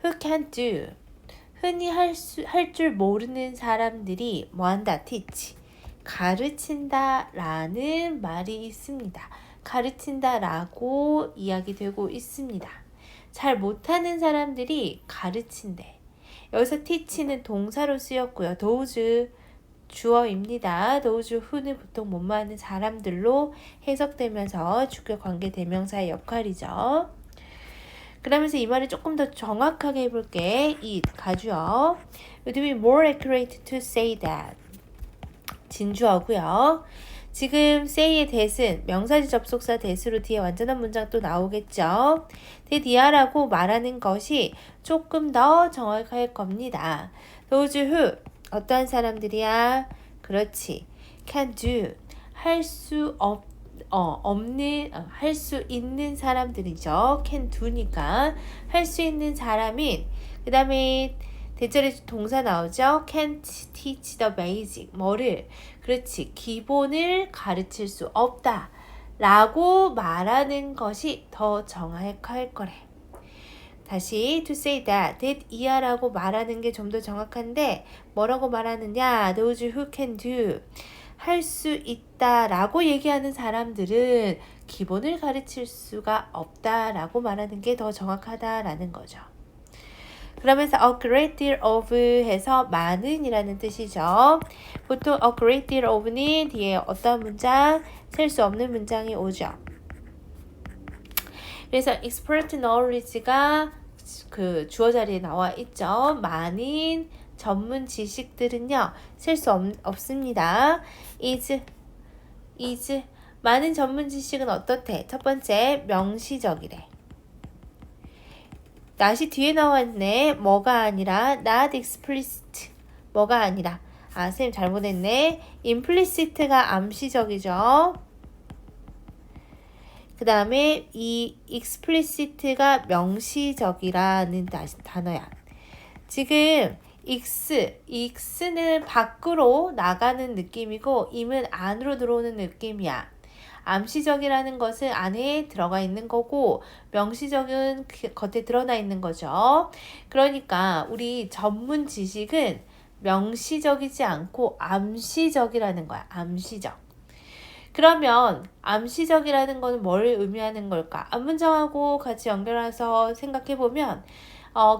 who can't do, 흔히 할 줄 모르는 사람들이 뭐한다? teach, 가르친다 라는 말이 있습니다. 가르친다 라고 이야기되고 있습니다. 잘 못하는 사람들이 가르친대. 여기서 teach는 동사로 쓰였고요. those 주어입니다. those who는 보통 뭐뭐 하는 사람들로 해석되면서 주격 관계 대명사의 역할이죠. 그러면서 이 말을 조금 더 정확하게 해볼게. it, 가주어. It would be more accurate to say that. 진주어고요. 지금 say의 that은 명사지 접속사 that으로 뒤에 완전한 문장 또 나오겠죠. that이야라고 말하는 것이 조금 더 정확할 겁니다. those who, 어떠한 사람들이야? 그렇지. can do, 할 수 있는 사람들이죠. can do니까 할 수 있는 사람인, 그 다음에 대절에 동사 나오죠. can't teach the basic, 뭐를? 그렇지. 기본을 가르칠 수 없다 라고 말하는 것이 더 정확할 거래. 다시 to say that 이하라고 말하는 게 좀 더 정확한데 뭐라고 말하느냐? those who can do 할 수 있다라고 얘기하는 사람들은 기본을 가르칠 수가 없다라고 말하는 게 더 정확하다라는 거죠. 그러면서 a great deal of 해서 많은 이라는 뜻이죠. 보통 a great deal of는 뒤에 어떤 문장, 셀 수 없는 문장이 오죠. 그래서 expert knowledge가 그 주어 자리에 나와 있죠. 많은 전문 지식들은요, 셀 수 없습니다. is 많은 전문 지식은 어떻대? 첫 번째, 명시적이래. not이 뒤에 나왔네. 뭐가 아니라 not explicit. 뭐가 아니라. 아, 쌤 잘못했네. implicit가 암시적이죠. 그 다음에 이 explicit가 명시적이라는 단어야. 지금 x는 밖으로 나가는 느낌이고 im은 안으로 들어오는 느낌이야. 암시적이라는 것은 안에 들어가 있는 거고 명시적은 겉에 드러나 있는 거죠. 그러니까 우리 전문 지식은 명시적이지 않고 암시적이라는 거야. 암시적. 그러면 암시적이라는 거는 뭘 의미하는 걸까? 앞문장하고 같이 연결해서 생각해보면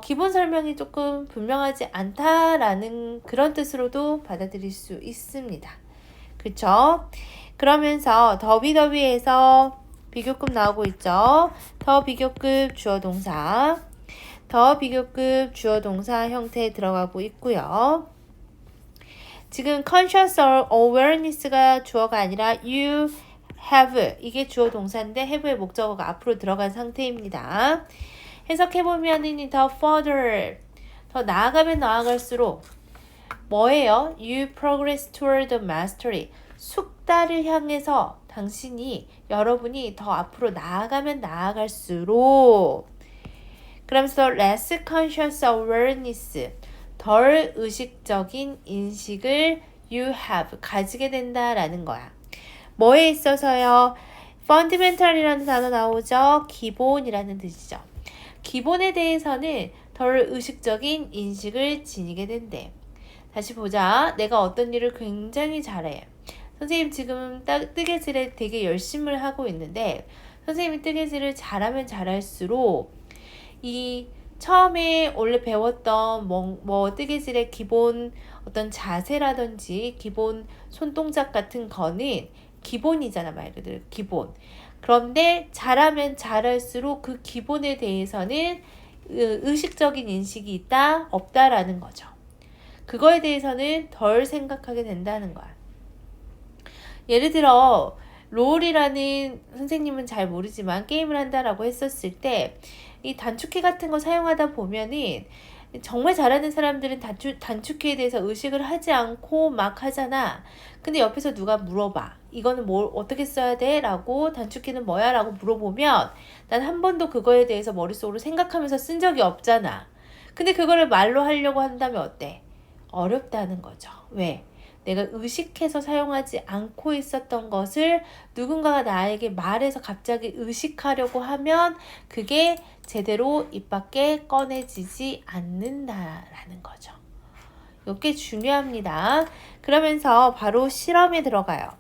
기본 설명이 조금 분명하지 않다라는 그런 뜻으로도 받아들일 수 있습니다. 그쵸? 그러면서 더비더비에서 비교급 나오고 있죠. 더 비교급 주어 동사, 더 비교급 주어 동사 형태에 들어가고 있고요. 지금 conscious awareness가 주어가 아니라 you have 이게 주어 동사인데 have의 목적어가 앞으로 들어간 상태입니다. 해석해보면은 더 further 더 나아가면 나아갈수록 뭐예요? You progress toward the mastery 숙달을 향해서 여러분이 더 앞으로 나아가면 나아갈수록 그러면서 less conscious awareness 덜 의식적인 인식을 you have 가지게 된다라는 거야. 뭐에 있어서요? fundamental이라는 단어 나오죠? 기본이라는 뜻이죠. 기본에 대해서는 덜 의식적인 인식을 지니게 된대. 다시 보자. 내가 어떤 일을 굉장히 잘해. 선생님 지금 뜨개질에 되게 열심히 하고 있는데 선생님이 뜨개질을 잘하면 잘할수록 이 처음에 원래 배웠던 뜨개질의 기본 어떤 자세라든지 기본 손동작 같은 거는 기본이잖아. 말 그대로 기본. 그런데 잘하면 잘할수록 그 기본에 대해서는 의식적인 인식이 있다 없다라는 거죠. 그거에 대해서는 덜 생각하게 된다는 거야. 예를 들어 롤이라는 선생님은 잘 모르지만 게임을 한다라고 했었을 때 이 단축키 같은 거 사용하다 보면은 정말 잘하는 사람들은 단축키에 대해서 의식을 하지 않고 막 하잖아. 근데 옆에서 누가 물어봐. 이거는 뭘 어떻게 써야 돼? 라고 단축키는 뭐야? 라고 물어보면 난 한 번도 그거에 대해서 머릿속으로 생각하면서 쓴 적이 없잖아. 근데 그거를 말로 하려고 한다면 어때? 어렵다는 거죠. 왜? 내가 의식해서 사용하지 않고 있었던 것을 누군가가 나에게 말해서 갑자기 의식하려고 하면 그게 제대로 입 밖에 꺼내지지 않는다라는 거죠. 이게 중요합니다. 그러면서 바로 실험에 들어가요.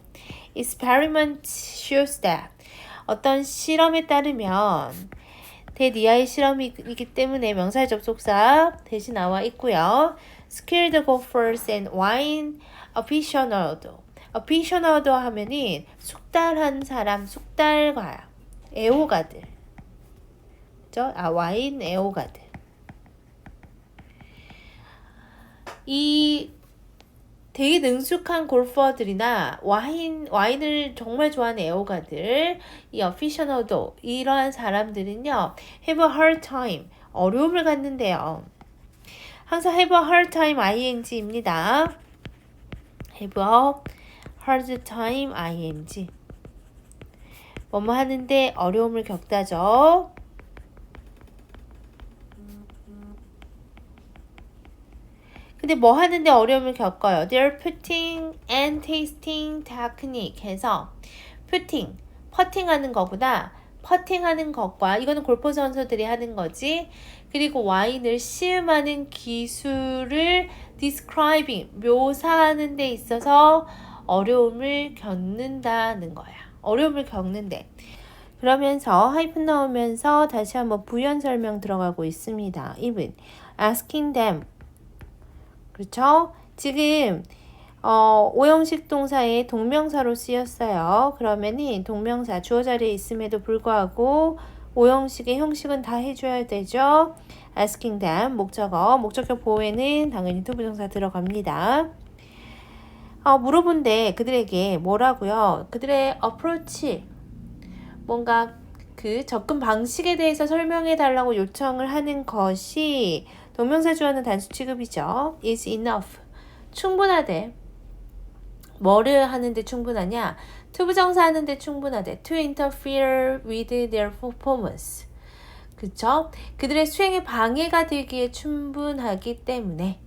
Experiment shows that 어떤 실험에 따르면 대니아의 실험이기 때문에 명사의 접속사 대신 나와 있고요. Skilled golfers and wine aficionado. aficionado 하면은 숙달한 사람, 숙달가, 애호가들. 그죠? 와인 애호가들. 이 되게 능숙한 골퍼들이나 와인을 정말 좋아하는 애호가들, 이 aficionado 이러한 사람들은요, have a hard time, 어려움을 갖는데요. 항상 have a hard time ing입니다. have a hard time ing. 뭐뭐 하는데 어려움을 겪다죠. 근데 뭐 하는데 어려움을 겪어요. They're putting and tasting technique 해서 putting, 퍼팅하는 거보다 퍼팅하는 것과 이거는 골프 선수들이 하는 거지. 그리고 와인을 시음하는 기술을 describing 묘사하는 데 있어서 어려움을 겪는다는 거야. 어려움을 겪는데. 그러면서 하이픈 나오면서 다시 한번 부연 설명 들어가고 있습니다. even asking them. 그렇죠? 지금 오형식 동사의 동명사로 쓰였어요. 그러면은 동명사 주어 자리에 있음에도 불구하고 오형식의 형식은 다 해줘야 되죠. asking them 목적격 보호에는 당연히 투부정사 들어갑니다. 물어본데 그들에게 뭐라고요? 그들의 approach 뭔가 그 접근 방식에 대해서 설명해 달라고 요청을 하는 것이 동명사 주어는 단수 취급이죠. is enough 충분하대. 뭐를 하는데 충분하냐? 투부정사 하는데 충분하대. to interfere with their performance. 그쵸? 그들의 수행에 방해가 되기에 충분하기 때문에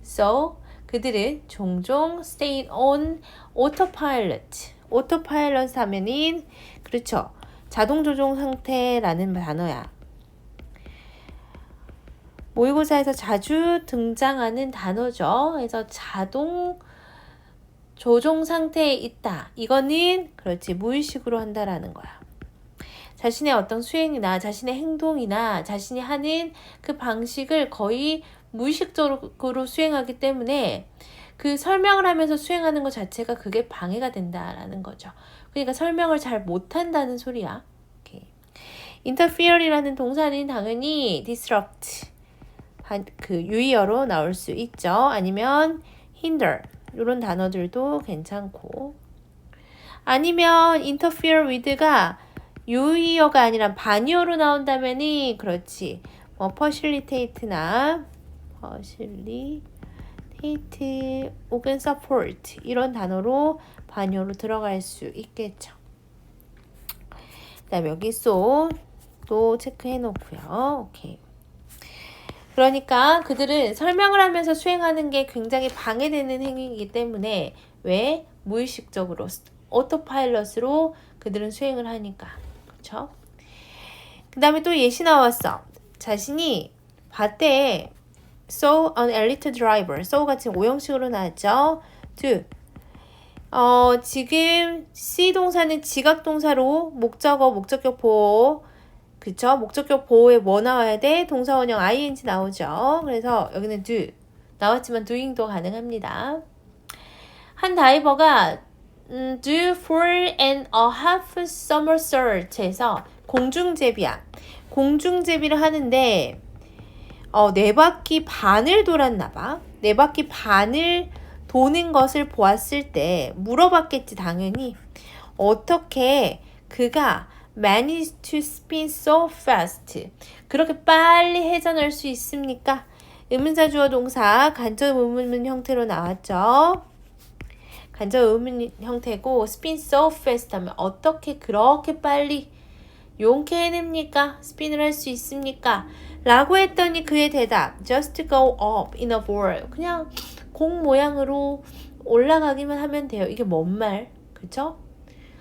so 그들은 종종 stay on autopilot. autopilot 하면은 그렇죠. 자동 조종 상태라는 단어야. 모의고사에서 자주 등장하는 단어죠. 그래서 자동 조종 상태에 있다. 이거는 그렇지 무의식으로 한다라는 거야. 자신의 어떤 수행이나 자신의 행동이나 자신이 하는 그 방식을 거의 무의식적으로 수행하기 때문에 그 설명을 하면서 수행하는 것 자체가 그게 방해가 된다라는 거죠. 그러니까 설명을 잘 못한다는 소리야. 오케이. interfere이라는 동사는 당연히 disrupt 그 유의어로 나올 수 있죠. 아니면 hinder 이런 단어들도 괜찮고 아니면 interfere with가 유의어가 아니라 반의어로 나온다면이 그렇지. facilitate나 facilitate 혹은 support 이런 단어로 반의어로 들어갈 수 있겠죠. 그 다음에 여기 so 또 체크해 놓고요. 오케이. 그러니까 그들은 설명을 하면서 수행하는 게 굉장히 방해되는 행위이기 때문에 왜? 무의식적으로 오토파일럿으로 그들은 수행을 하니까. 그렇죠? 그 다음에 또 예시 나왔어. 자신이 봤대. So an elite driver. so가 지금 오형식으로 나왔죠. do. 지금 C 동사는 지각동사로 목적격 보호 그쵸? 목적격 보호에 뭐 나와야 돼? 동사원형 ing 나오죠. 그래서 여기는 do 나왔지만 doing도 가능합니다. 한 다이버가 do 4.5 somersault에서 공중제비야. 공중제비를 하는데 4바퀴 반을 돌았나 봐. 4바퀴 반을 도는 것을 보았을 때 물어봤겠지 당연히. 어떻게 그가 managed to spin so fast. 그렇게 빨리 회전할 수 있습니까? 의문사 주어 동사 간접 의문 형태로 나왔죠. 간접 의문 형태고 spin so fast 하면 어떻게 그렇게 빨리 용케 해냅니까? 스핀을 할 수 있습니까? 라고 했더니 그의 대답 just go up in a ball. 그냥 공 모양으로 올라가기만 하면 돼요. 이게 뭔 말? 그쵸?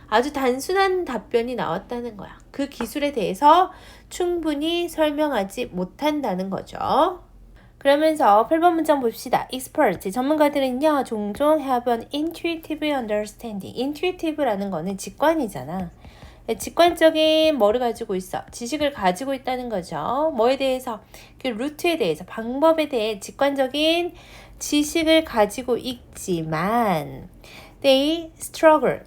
아주 단순한 답변이 나왔다는 거야. 그 기술에 대해서 충분히 설명하지 못한다는 거죠. 그러면서 8번 문장 봅시다. expert, 전문가들은요, 종종 have an intuitive understanding. intuitive라는 거는 직관이잖아. 직관적인 뭐를 가지고 있어? 지식을 가지고 있다는 거죠. 뭐에 대해서? 그 루트에 대해서, 방법에 대해 직관적인 지식을 가지고 있지만 they struggle.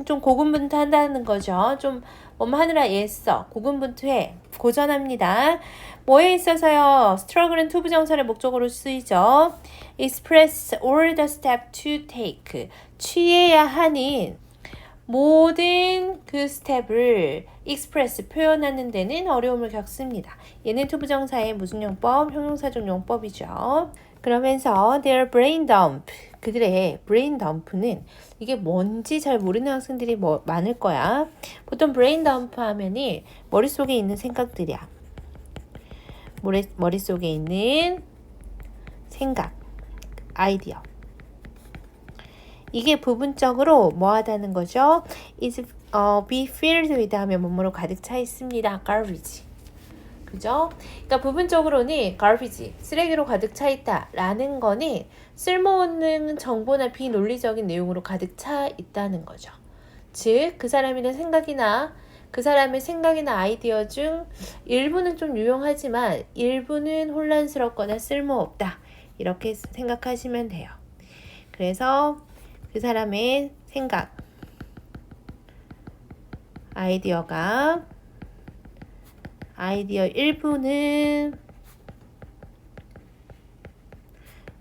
좀 고군분투한다는 거죠. 좀 뭐뭐 하느라 애써. 고군분투해. 고전합니다. 뭐에 있어서요? struggle은 투부정사를 목적으로 쓰이죠. express all the step to take. 취해야 하는 모든 그 스텝을 express 표현하는 데는 어려움을 겪습니다. 얘는 투부정사의 무슨 용법? 형용사적 용법이죠. 그러면서 their brain dump. 그들의 brain dump는 이게 뭔지 잘 모르는 학생들이 많을 거야. 보통 brain dump 하면은 머릿속에 있는 생각들이야. 머릿속에 있는 생각, 아이디어. 이게 부분적으로 뭐 하다는 거죠? is be filled with 하면 뭐뭐로 가득 차 있습니다. garbage. 그죠? 그러니까 부분적으로는 garbage, 쓰레기로 가득 차 있다 라는 거는 쓸모없는 정보나 비논리적인 내용으로 가득 차 있다는 거죠. 즉, 그 사람의 생각이나 아이디어 중 일부는 좀 유용하지만 일부는 혼란스럽거나 쓸모없다. 이렇게 생각하시면 돼요. 그래서 그 사람의 생각, 아이디어 일부는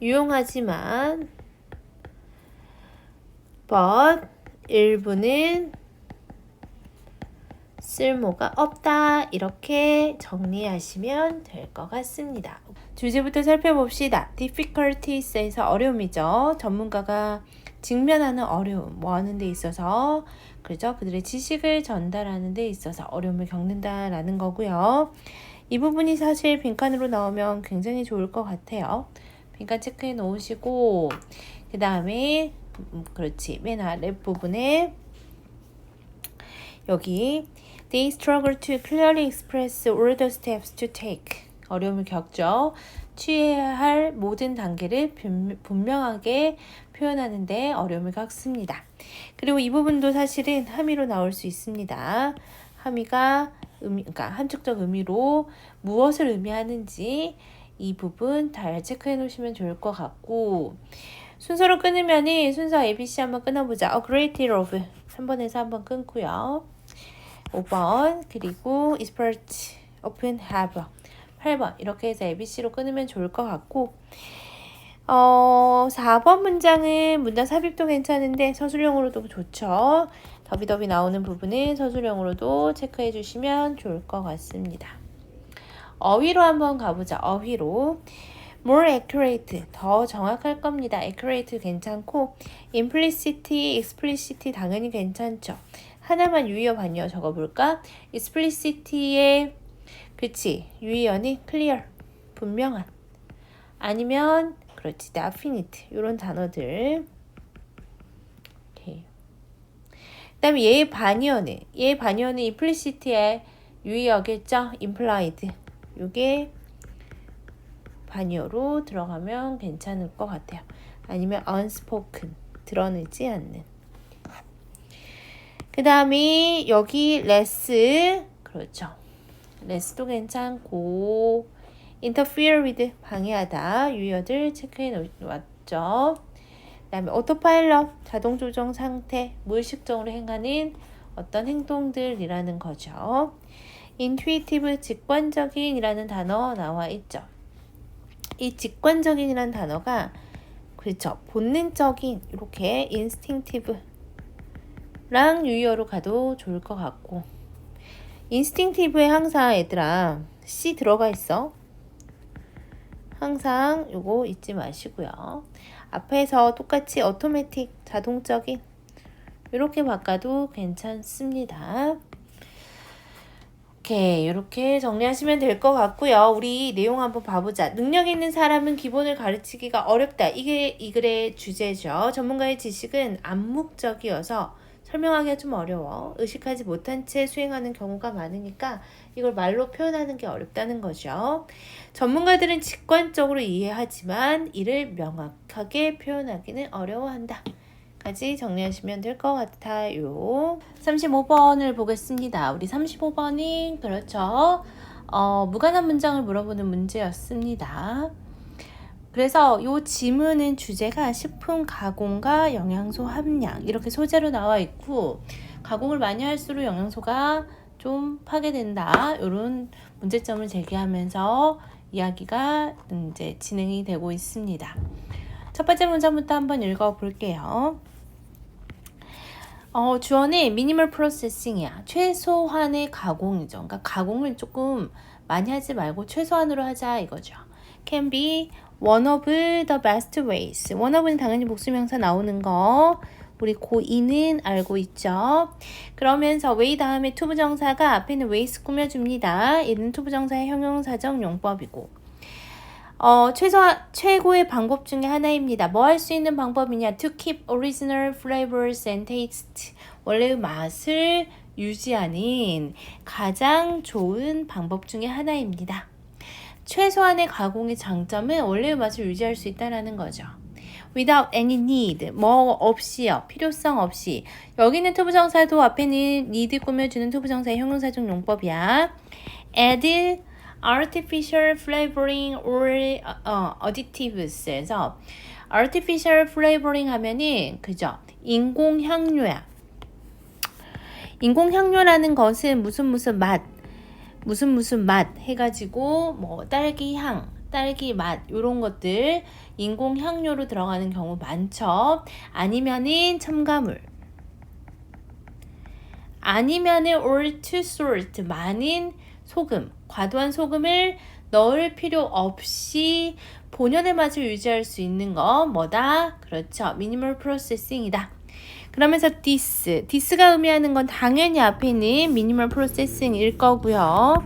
유용하지만 but 일부는 쓸모가 없다. 이렇게 정리하시면 될 것 같습니다. 주제부터 살펴봅시다. difficulties에서 어려움이죠. 전문가가 직면하는 어려움, 뭐 하는 데 있어서 그렇죠? 그들의 지식을 전달하는 데 있어서 어려움을 겪는다라는 거고요. 이 부분이 사실 빈칸으로 나오면 굉장히 좋을 것 같아요. 빈칸 체크해 놓으시고 그 다음에 그렇지 맨 아래 부분에 여기 They struggle to clearly express all the steps to take. 어려움을 겪죠. 취해야 할 모든 단계를 분명하게 표현하는데 어려움을 겪습니다. 그리고 이 부분도 사실은 함의로 나올 수 있습니다. 함의가 그러니까 함축적 의미로 무엇을 의미하는지 이 부분 잘 체크해 놓으시면 좋을 것 같고 순서로 끊으면은 순서 ABC 한번 끊어보자. A great deal of 3번에서 한번 끊고요. 5번 그리고 expert, open, have 8번 이렇게 해서 ABC로 끊으면 좋을 것 같고 4번 문장은 문장 삽입도 괜찮은데 서술형으로도 좋죠. 더비더비 나오는 부분은 서술형으로도 체크해 주시면 좋을 것 같습니다. 어휘로 한번 가보자. 어휘로 more accurate, 더 정확할 겁니다. accurate 괜찮고 implicit, explicit 당연히 괜찮죠. 하나만 유의어 반의어 적어볼까? explicit의 그치 유의어는 clear, 분명한 아니면 그렇지 definite 이런 단어들. 오케이. 그다음에 얘의 반의어는 implicit의 유의어겠죠? implied 이게 반의어로 들어가면 괜찮을 것 같아요. 아니면 unspoken 드러내지 않는. 그 다음에 여기 less 그렇죠. less도 괜찮고 interfere with 방해하다 유의어들 체크해 놓았죠. 그 다음에 autopilot 자동 조정 상태 무의식적으로 행하는 어떤 행동들이라는 거죠. intuitive 직관적인이라는 단어 나와 있죠. 이 직관적인이라는 단어가 그렇죠. 본능적인 이렇게 instinctive 랑 유의어로 가도 좋을 것 같고 instinctive에 항상 얘들아 C 들어가 있어. 항상 요거 잊지 마시고요. 앞에서 똑같이 automatic 자동적인 이렇게 바꿔도 괜찮습니다. 오케이 이렇게 정리하시면 될 것 같고요. 우리 내용 한번 봐보자. 능력 있는 사람은 기본을 가르치기가 어렵다. 이게 이 글의 주제죠. 전문가의 지식은 암묵적이어서 설명하기가 좀 어려워. 의식하지 못한 채 수행하는 경우가 많으니까 이걸 말로 표현하는 게 어렵다는 거죠. 전문가들은 직관적으로 이해하지만 이를 명확하게 표현하기는 어려워한다. 까지 정리하시면 될 것 같아요. 35번을 보겠습니다. 우리 35번이 그렇죠. 무관한 문장을 물어보는 문제였습니다. 그래서 이 지문은 주제가 식품 가공과 영양소 함량 이렇게 소재로 나와 있고 가공을 많이 할수록 영양소가 좀 파괴된다. 이런 문제점을 제기하면서 이야기가 이제 진행이 되고 있습니다. 첫 번째 문장부터 한번 읽어볼게요. 주어는 미니멀 프로세싱이야. 최소한의 가공이죠. 그러니까 가공을 조금 많이 하지 말고 최소한으로 하자 이거죠. Can be one of the best ways. one of는 당연히 복수명사 나오는 거 우리 고2는 알고 있죠. 그러면서 way 다음에 투부정사가 앞에는 ways 꾸며줍니다. 이는 투부정사의 형용사적 용법이고 최고의 방법 중에 하나입니다. 뭐 할 수 있는 방법이냐? To keep original flavors and taste. 원래의 맛을 유지하는 가장 좋은 방법 중에 하나입니다. 최소한의 가공의 장점은 원래의 맛을 유지할 수 있다는 거죠. Without any need, 뭐 없이요, 필요성 없이. 여기는 투부정사도 앞에는 need 꾸며주는 투부정사의 형용사적 용법이야. Add artificial flavoring or additives.에서 artificial flavoring 하면은 그죠? 인공 향료야. 인공 향료라는 것은 무슨 맛 해가지고 뭐 딸기 향, 딸기 맛 이런 것들 인공 향료로 들어가는 경우 많죠. 아니면은 첨가물. 아니면은 or too salt 많은 소금, 과도한 소금을 넣을 필요 없이 본연의 맛을 유지할 수 있는 거 뭐다? 그렇죠. 미니멀 프로세싱이다. 그러면서 this가 의미하는 건 당연히 앞에 있는 미니멀 프로세싱일 거고요.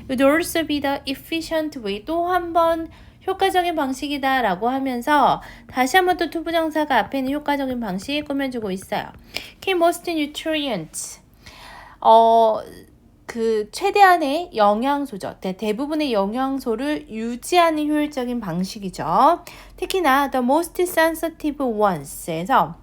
It would also be the efficient way. 또 한 번 효과적인 방식이다 라고 하면서 다시 한번 또 투부정사가 앞에 있는 효과적인 방식 꾸며주고 있어요. Keep most nutrients. 그 최대한의 영양소죠. 대부분의 영양소를 유지하는 효율적인 방식이죠. 특히나 the most sensitive ones에서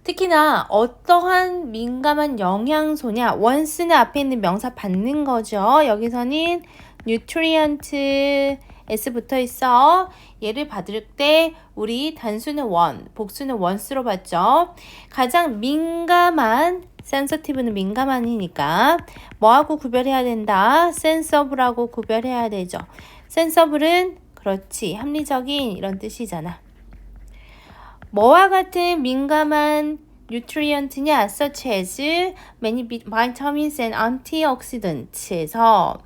특히나 어떠한 민감한 영양소냐 once는 앞에 있는 명사 받는 거죠. 여기서는 nutrient S 붙어 있어. 얘를 받을 때 우리 단수는 one, 복수는 once로 받죠. 가장 민감한 sensitive는 민감한이니까 뭐하고 구별해야 된다? sensible하고 구별해야 되죠. sensible은 그렇지 합리적인 이런 뜻이잖아. 뭐와 같은 민감한 nutrient냐? such as many vitamins and antioxidants에서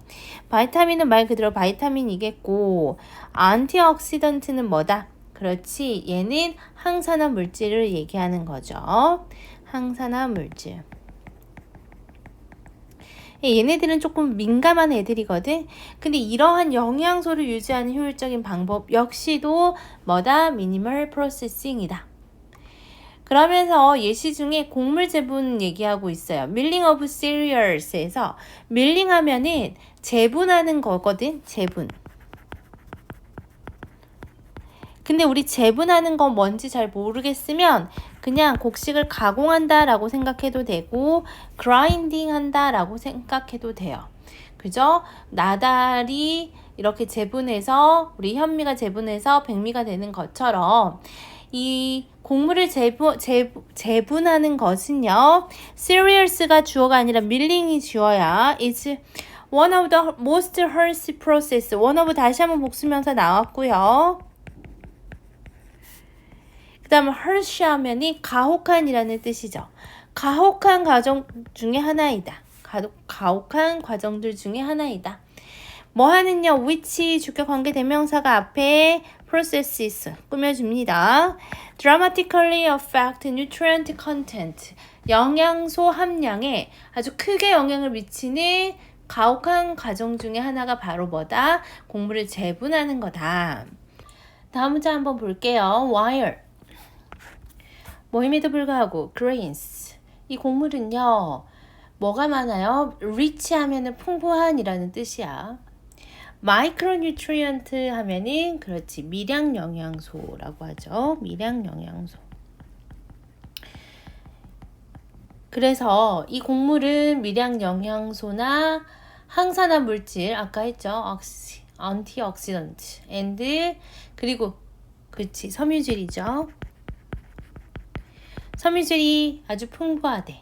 바이타민은 말 그대로 바이타민이겠고 antioxidant는 뭐다? 그렇지 얘는 항산화 물질을 얘기하는 거죠. 항산화 물질. 얘네들은 조금 민감한 애들이거든. 근데 이러한 영양소를 유지하는 효율적인 방법 역시도 뭐다? 미니멀 프로세싱이다. 그러면서 예시 중에 곡물 재분 얘기하고 있어요. milling of cereals에서 milling 하면은 재분하는 거거든. 재분. 근데 우리 재분하는 건 뭔지 잘 모르겠으면 그냥 곡식을 가공한다 라고 생각해도 되고 grinding 한다 라고 생각해도 돼요. 그죠? 나달이 이렇게 재분해서 우리 현미가 재분해서 백미가 되는 것처럼 이 곡물을 재분하는 것은요. cereals가 주어가 아니라 milling이 주어야 is one of the most harsh process. one of 다시 한번 복수명사 나왔고요. 그 다음에 harsh 하면이 가혹한이라는 뜻이죠. 가혹한 과정 중에 하나이다. 가혹한 과정들 중에 하나이다. 뭐 하는요? which 주격 관계 대명사가 앞에 processes 꾸며줍니다. dramatically affect nutrient content 영양소 함량에 아주 크게 영향을 미치는 가혹한 과정 중에 하나가 바로 뭐다? 곡물을 재분하는 거다. 다음 문제 한번 볼게요. while 뭐임에도 불구하고 grains 이 곡물은요 뭐가 많아요? rich 하면은 풍부한이라는 뜻이야. 마이크로뉴트리언트 하면은 그렇지 미량 영양소라고 하죠. 미량 영양소. 그래서 이 곡물은 미량 영양소나 항산화 물질 아까 했죠. antioxidant and 그리고 그렇지 섬유질이죠. 섬유질이 아주 풍부하대.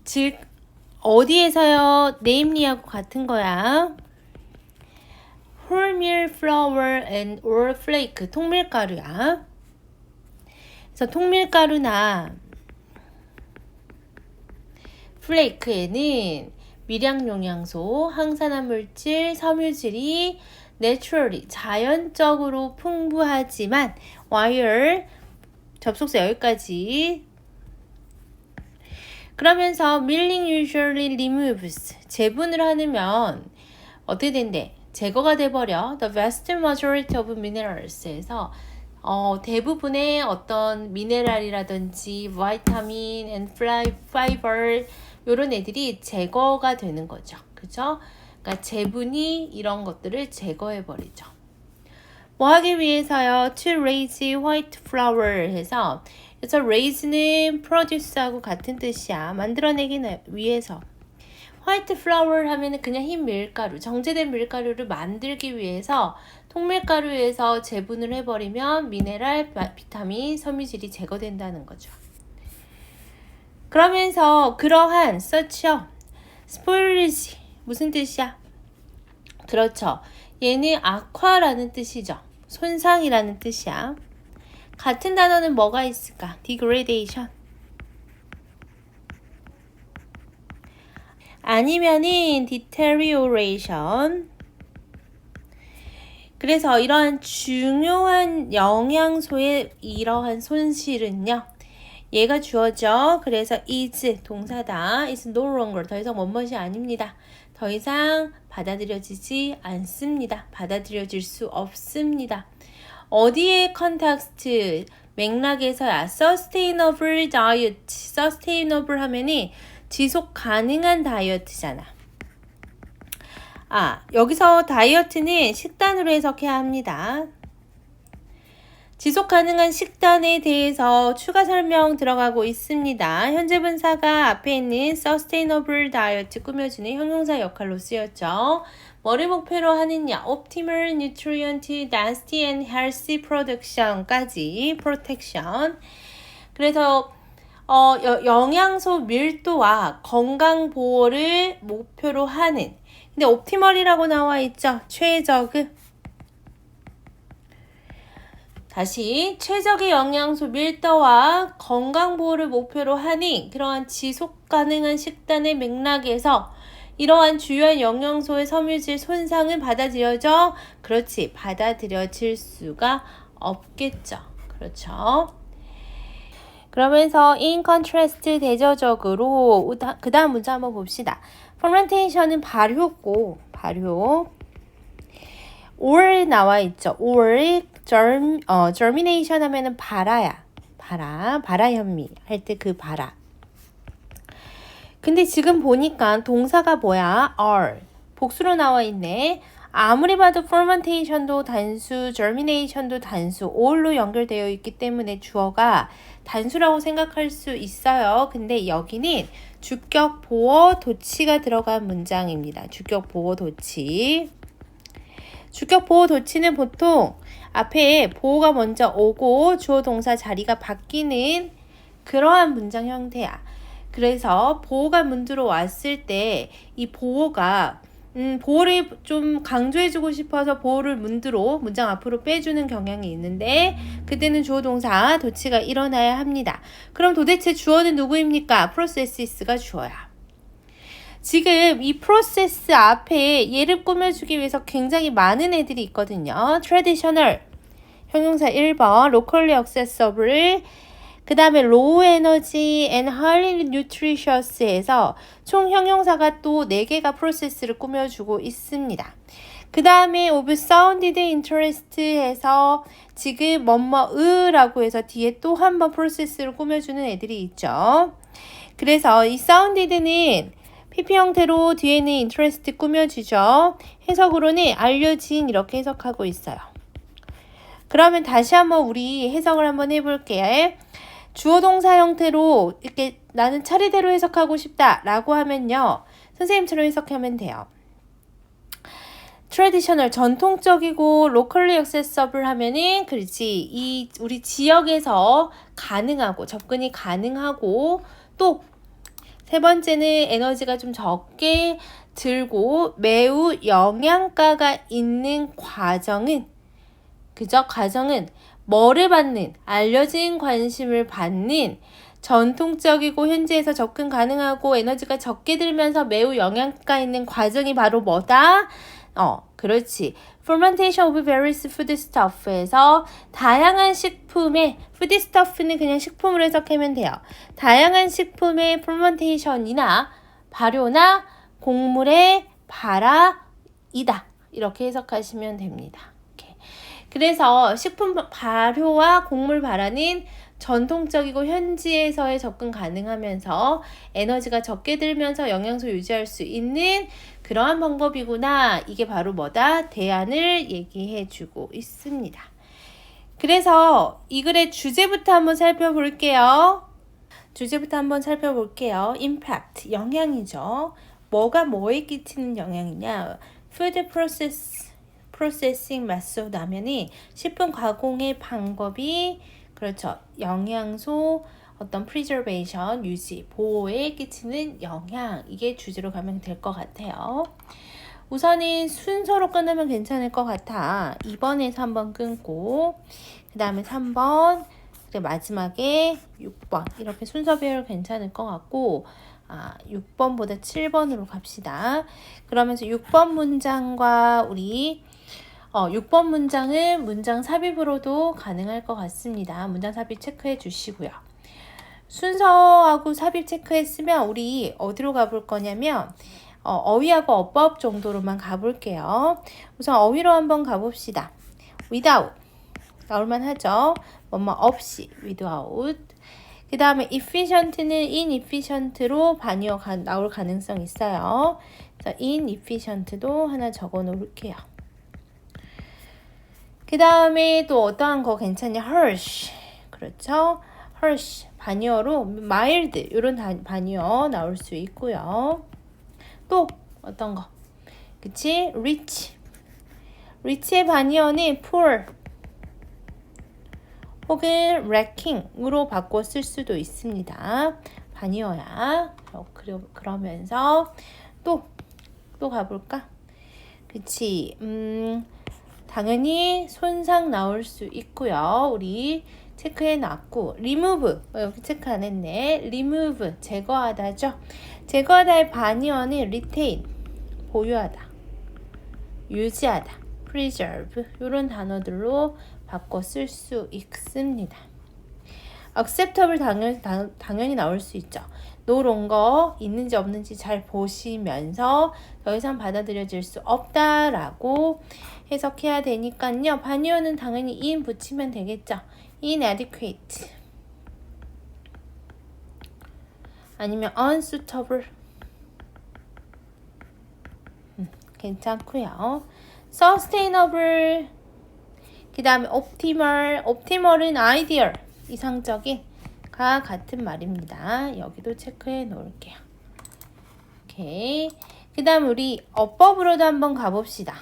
즉 어디에서요? 네임리하고 같은 거야. wholemeal flour and or flake 통밀가루야. 그래서 통밀가루나 플레이크에는 미량 영양소, 항산화 물질, 섬유질이 naturally 자연적으로 풍부하지만 while 접속사 여기까지. 그러면서 milling usually removes 재분을 하면 어떻게 된대? 제거가 돼버려. The vast majority of minerals에서 대부분의 어떤 미네랄이라든지 비타민 and fiber 이런 애들이 제거가 되는 거죠. 그죠? 그러니까 제분이 이런 것들을 제거해버리죠. 뭐 하기 위해서요? To raise white flour 해서 그래서 raise는 produce하고 같은 뜻이야. 만들어내기 위해서. 화이트 플라워 하면은 그냥 흰 밀가루, 정제된 밀가루를 만들기 위해서 통밀가루에서 재분을 해버리면 미네랄, 비타민, 섬유질이 제거된다는 거죠. 그러면서 그러한 such요. spoilage 무슨 뜻이야? 그렇죠. 얘는 악화라는 뜻이죠. 손상이라는 뜻이야. 같은 단어는 뭐가 있을까? degradation. 아니면은 deterioration. 그래서 이러한 중요한 영양소의 이러한 손실은요. 얘가 주어져. 그래서 is 동사다. is no longer 더 이상 뭐뭇이 아닙니다. 더 이상 받아들여지지 않습니다. 받아들여질 수 없습니다. 어디에 컨텍스트 맥락에서야 sustainable diet. sustainable 하면이 지속 가능한 다이어트잖아. 여기서 다이어트는 식단으로 해석해야 합니다. 지속 가능한 식단에 대해서 추가 설명 들어가고 있습니다. 현재 분사가 앞에 있는 sustainable diet 꾸며주는 형용사 역할로 쓰였죠. 뭐를 목표로 하느냐? optimal nutrient density and healthy production까지 protection. 그래서 영양소 밀도와 건강 보호를 목표로 하는. 근데 옵티멀이라고 나와 있죠. 최적의. 다시 최적의 영양소 밀도와 건강 보호를 목표로 하는 그러한 지속 가능한 식단의 맥락에서 이러한 주요한 영양소의 섬유질 손상은 받아들여져? 그렇지. 받아들여질 수가 없겠죠. 그렇죠. 그러면서 in contrast 대조적으로 그 다음 문제 한번 봅시다. fermentation은 발효고 발효 or 나와 있죠. or germination 하면은 발아야. 발아 현미 할 때 그 발아. 근데 지금 보니까 동사가 뭐야? are. 복수로 나와 있네. 아무리 봐도 fermentation도 단수, germination도 단수, all로 연결되어 있기 때문에 주어가 단수라고 생각할 수 있어요. 근데 여기는 주격 보어 도치가 들어간 문장입니다. 주격 보어 도치. 주격 보어 도치는 보통 앞에 보어가 먼저 오고 주어 동사 자리가 바뀌는 그러한 문장 형태야. 그래서 보어가 문두로 왔을 때 이 보어가 보호를 좀 강조해주고 싶어서 보호를 문두로 문장 앞으로 빼주는 경향이 있는데 그때는 주어 동사 도치가 일어나야 합니다. 그럼 도대체 주어는 누구입니까? processes가 주어야. 지금 이 process 앞에 얘를 꾸며주기 위해서 굉장히 많은 애들이 있거든요. traditional 형용사 1번 locally accessible 그 다음에 low energy and highly nutritious에서 총 형용사가 또 4개가 프로세스를 꾸며주고 있습니다. 그 다음에 of sounded interest 해서 지금 뭐뭐으라고 해서 뒤에 또 한 번 프로세스를 꾸며주는 애들이 있죠. 그래서 이 sounded는 PP 형태로 뒤에는 interest 꾸며주죠. 해석으로는 알려진 이렇게 해석하고 있어요. 그러면 다시 한번 우리 해석을 한번 해볼게요. 주어 동사 형태로 이렇게 나는 차례대로 해석하고 싶다 라고 하면요. 선생님처럼 해석하면 돼요. traditional 전통적이고 locally accessible 하면은 그렇지. 이 우리 지역에서 가능하고 접근이 가능하고 또 세 번째는 에너지가 좀 적게 들고 매우 영양가가 있는 과정은 그저 과정은 뭐를 받는, 알려진 관심을 받는 전통적이고 현지에서 접근 가능하고 에너지가 적게 들면서 매우 영양가 있는 과정이 바로 뭐다? 그렇지. fermentation of various foodstuff에서 다양한 식품의 foodstuff는 그냥 식품으로 해석하면 돼요. 다양한 식품의 fermentation이나 발효나 곡물의 발화이다. 이렇게 해석하시면 됩니다. 이렇게. 그래서 식품 발효와 곡물 발화는 전통적이고 현지에서의 접근 가능하면서 에너지가 적게 들면서 영양소 유지할 수 있는 그러한 방법이구나. 이게 바로 뭐다? 대안을 얘기해 주고 있습니다. 그래서 이 글의 주제부터 한번 살펴볼게요. impact, 영향이죠. 뭐가 뭐에 끼치는 영향이냐? food processing method 하면이 식품 가공의 방법이 그렇죠. 영양소 어떤 preservation, 유지, 보호에 끼치는 영향. 이게 주제로 가면 될 것 같아요. 우선은 순서로 끝내면 괜찮을 것 같아. 2번에서 한번 끊고 그 다음에 3번 마지막에 6번 이렇게 순서별 괜찮을 것 같고 6번보다 7번으로 갑시다. 그러면서 6번 문장과 우리 6번 문장은 문장 삽입으로도 가능할 것 같습니다. 문장 삽입 체크해 주시고요. 순서하고 삽입 체크했으면 우리 어디로 가볼 거냐면 어휘하고 어법 정도로만 가볼게요. 우선 어휘로 한번 가봅시다. without 나올만 하죠. 뭐뭐 없이 without. 그 다음에 efficient는 inefficient로 반의어 나올 가능성이 있어요. 그래서 inefficient도 하나 적어 놓을게요. 그 다음에 또 어떠한 거 괜찮냐? harsh. 그렇죠? harsh. 반의어로 mild. 이런 반의어 나올 수 있고요. 또 어떤 거? 그치? rich. rich의 반의어는 poor. 혹은 lacking으로 바꿔 쓸 수도 있습니다. 반의어야. 그러면서 또 가볼까? 그치? 당연히 손상 나올 수 있고요. 우리 체크해 놨고 remove 여기 체크 안 했네. remove 제거하다죠. 제거하다의 반의어는 retain 보유하다, 유지하다, preserve 이런 단어들로 바꿔 쓸 수 있습니다. acceptable 당연히 나올 수 있죠. no longer 있는지 없는지 잘 보시면서 더 이상 받아들여질 수 없다라고 해석해야 되니까요. 반의어는 당연히 in 붙이면 되겠죠. inadequate 아니면 unsuitable 괜찮고요. sustainable 그 다음에 optimal은 ideal 이상적인 가 같은 말입니다. 여기도 체크해 놓을게요. 오케이. 그 다음 우리 어법으로도 한번 가봅시다.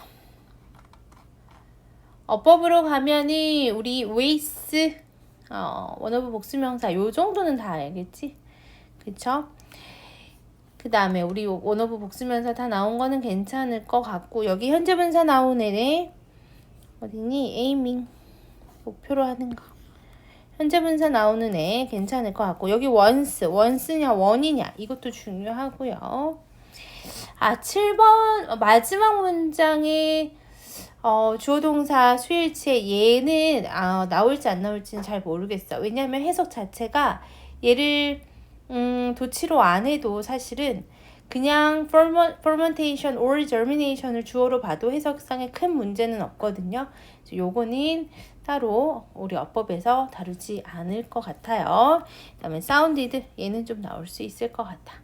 어법으로 가면이 우리 waste 원어브 복수명사 요 정도는 다 알겠지? 그쵸? 그 다음에 우리 원어브 복수명사 다 나온 거는 괜찮을 것 같고 여기 현재 분사 나온 애네 어디니? aiming 목표로 하는 거 현재 분사 나오는 애 괜찮을 것 같고 여기 once냐 원이냐 이것도 중요하고요. 7번 마지막 문장에 주어 동사 수일치에 얘는 나올지 안 나올지는 잘 모르겠어. 왜냐하면 해석 자체가 얘를 도치로 안 해도 사실은 그냥 fermentation or germination을 주어로 봐도 해석상에 큰 문제는 없거든요. 요거는 따로 우리 어법에서 다루지 않을 것 같아요. 그 다음에 sounded 얘는 좀 나올 수 있을 것 같아.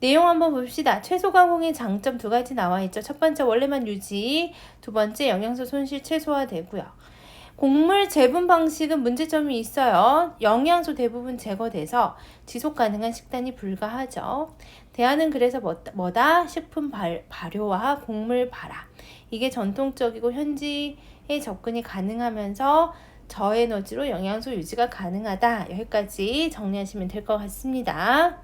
내용 한번 봅시다. 채소 가공의 장점 2가지 나와 있죠. 첫 번째 원래만 유지, 두 번째 영양소 손실 최소화되고요. 곡물 재분 방식은 문제점이 있어요. 영양소 대부분 제거돼서 지속 가능한 식단이 불가하죠. 대안은 그래서 뭐다? 식품 발효와 곡물 발화. 이게 전통적이고 현지에 접근이 가능하면서 저에너지로 영양소 유지가 가능하다. 여기까지 정리하시면 될 것 같습니다.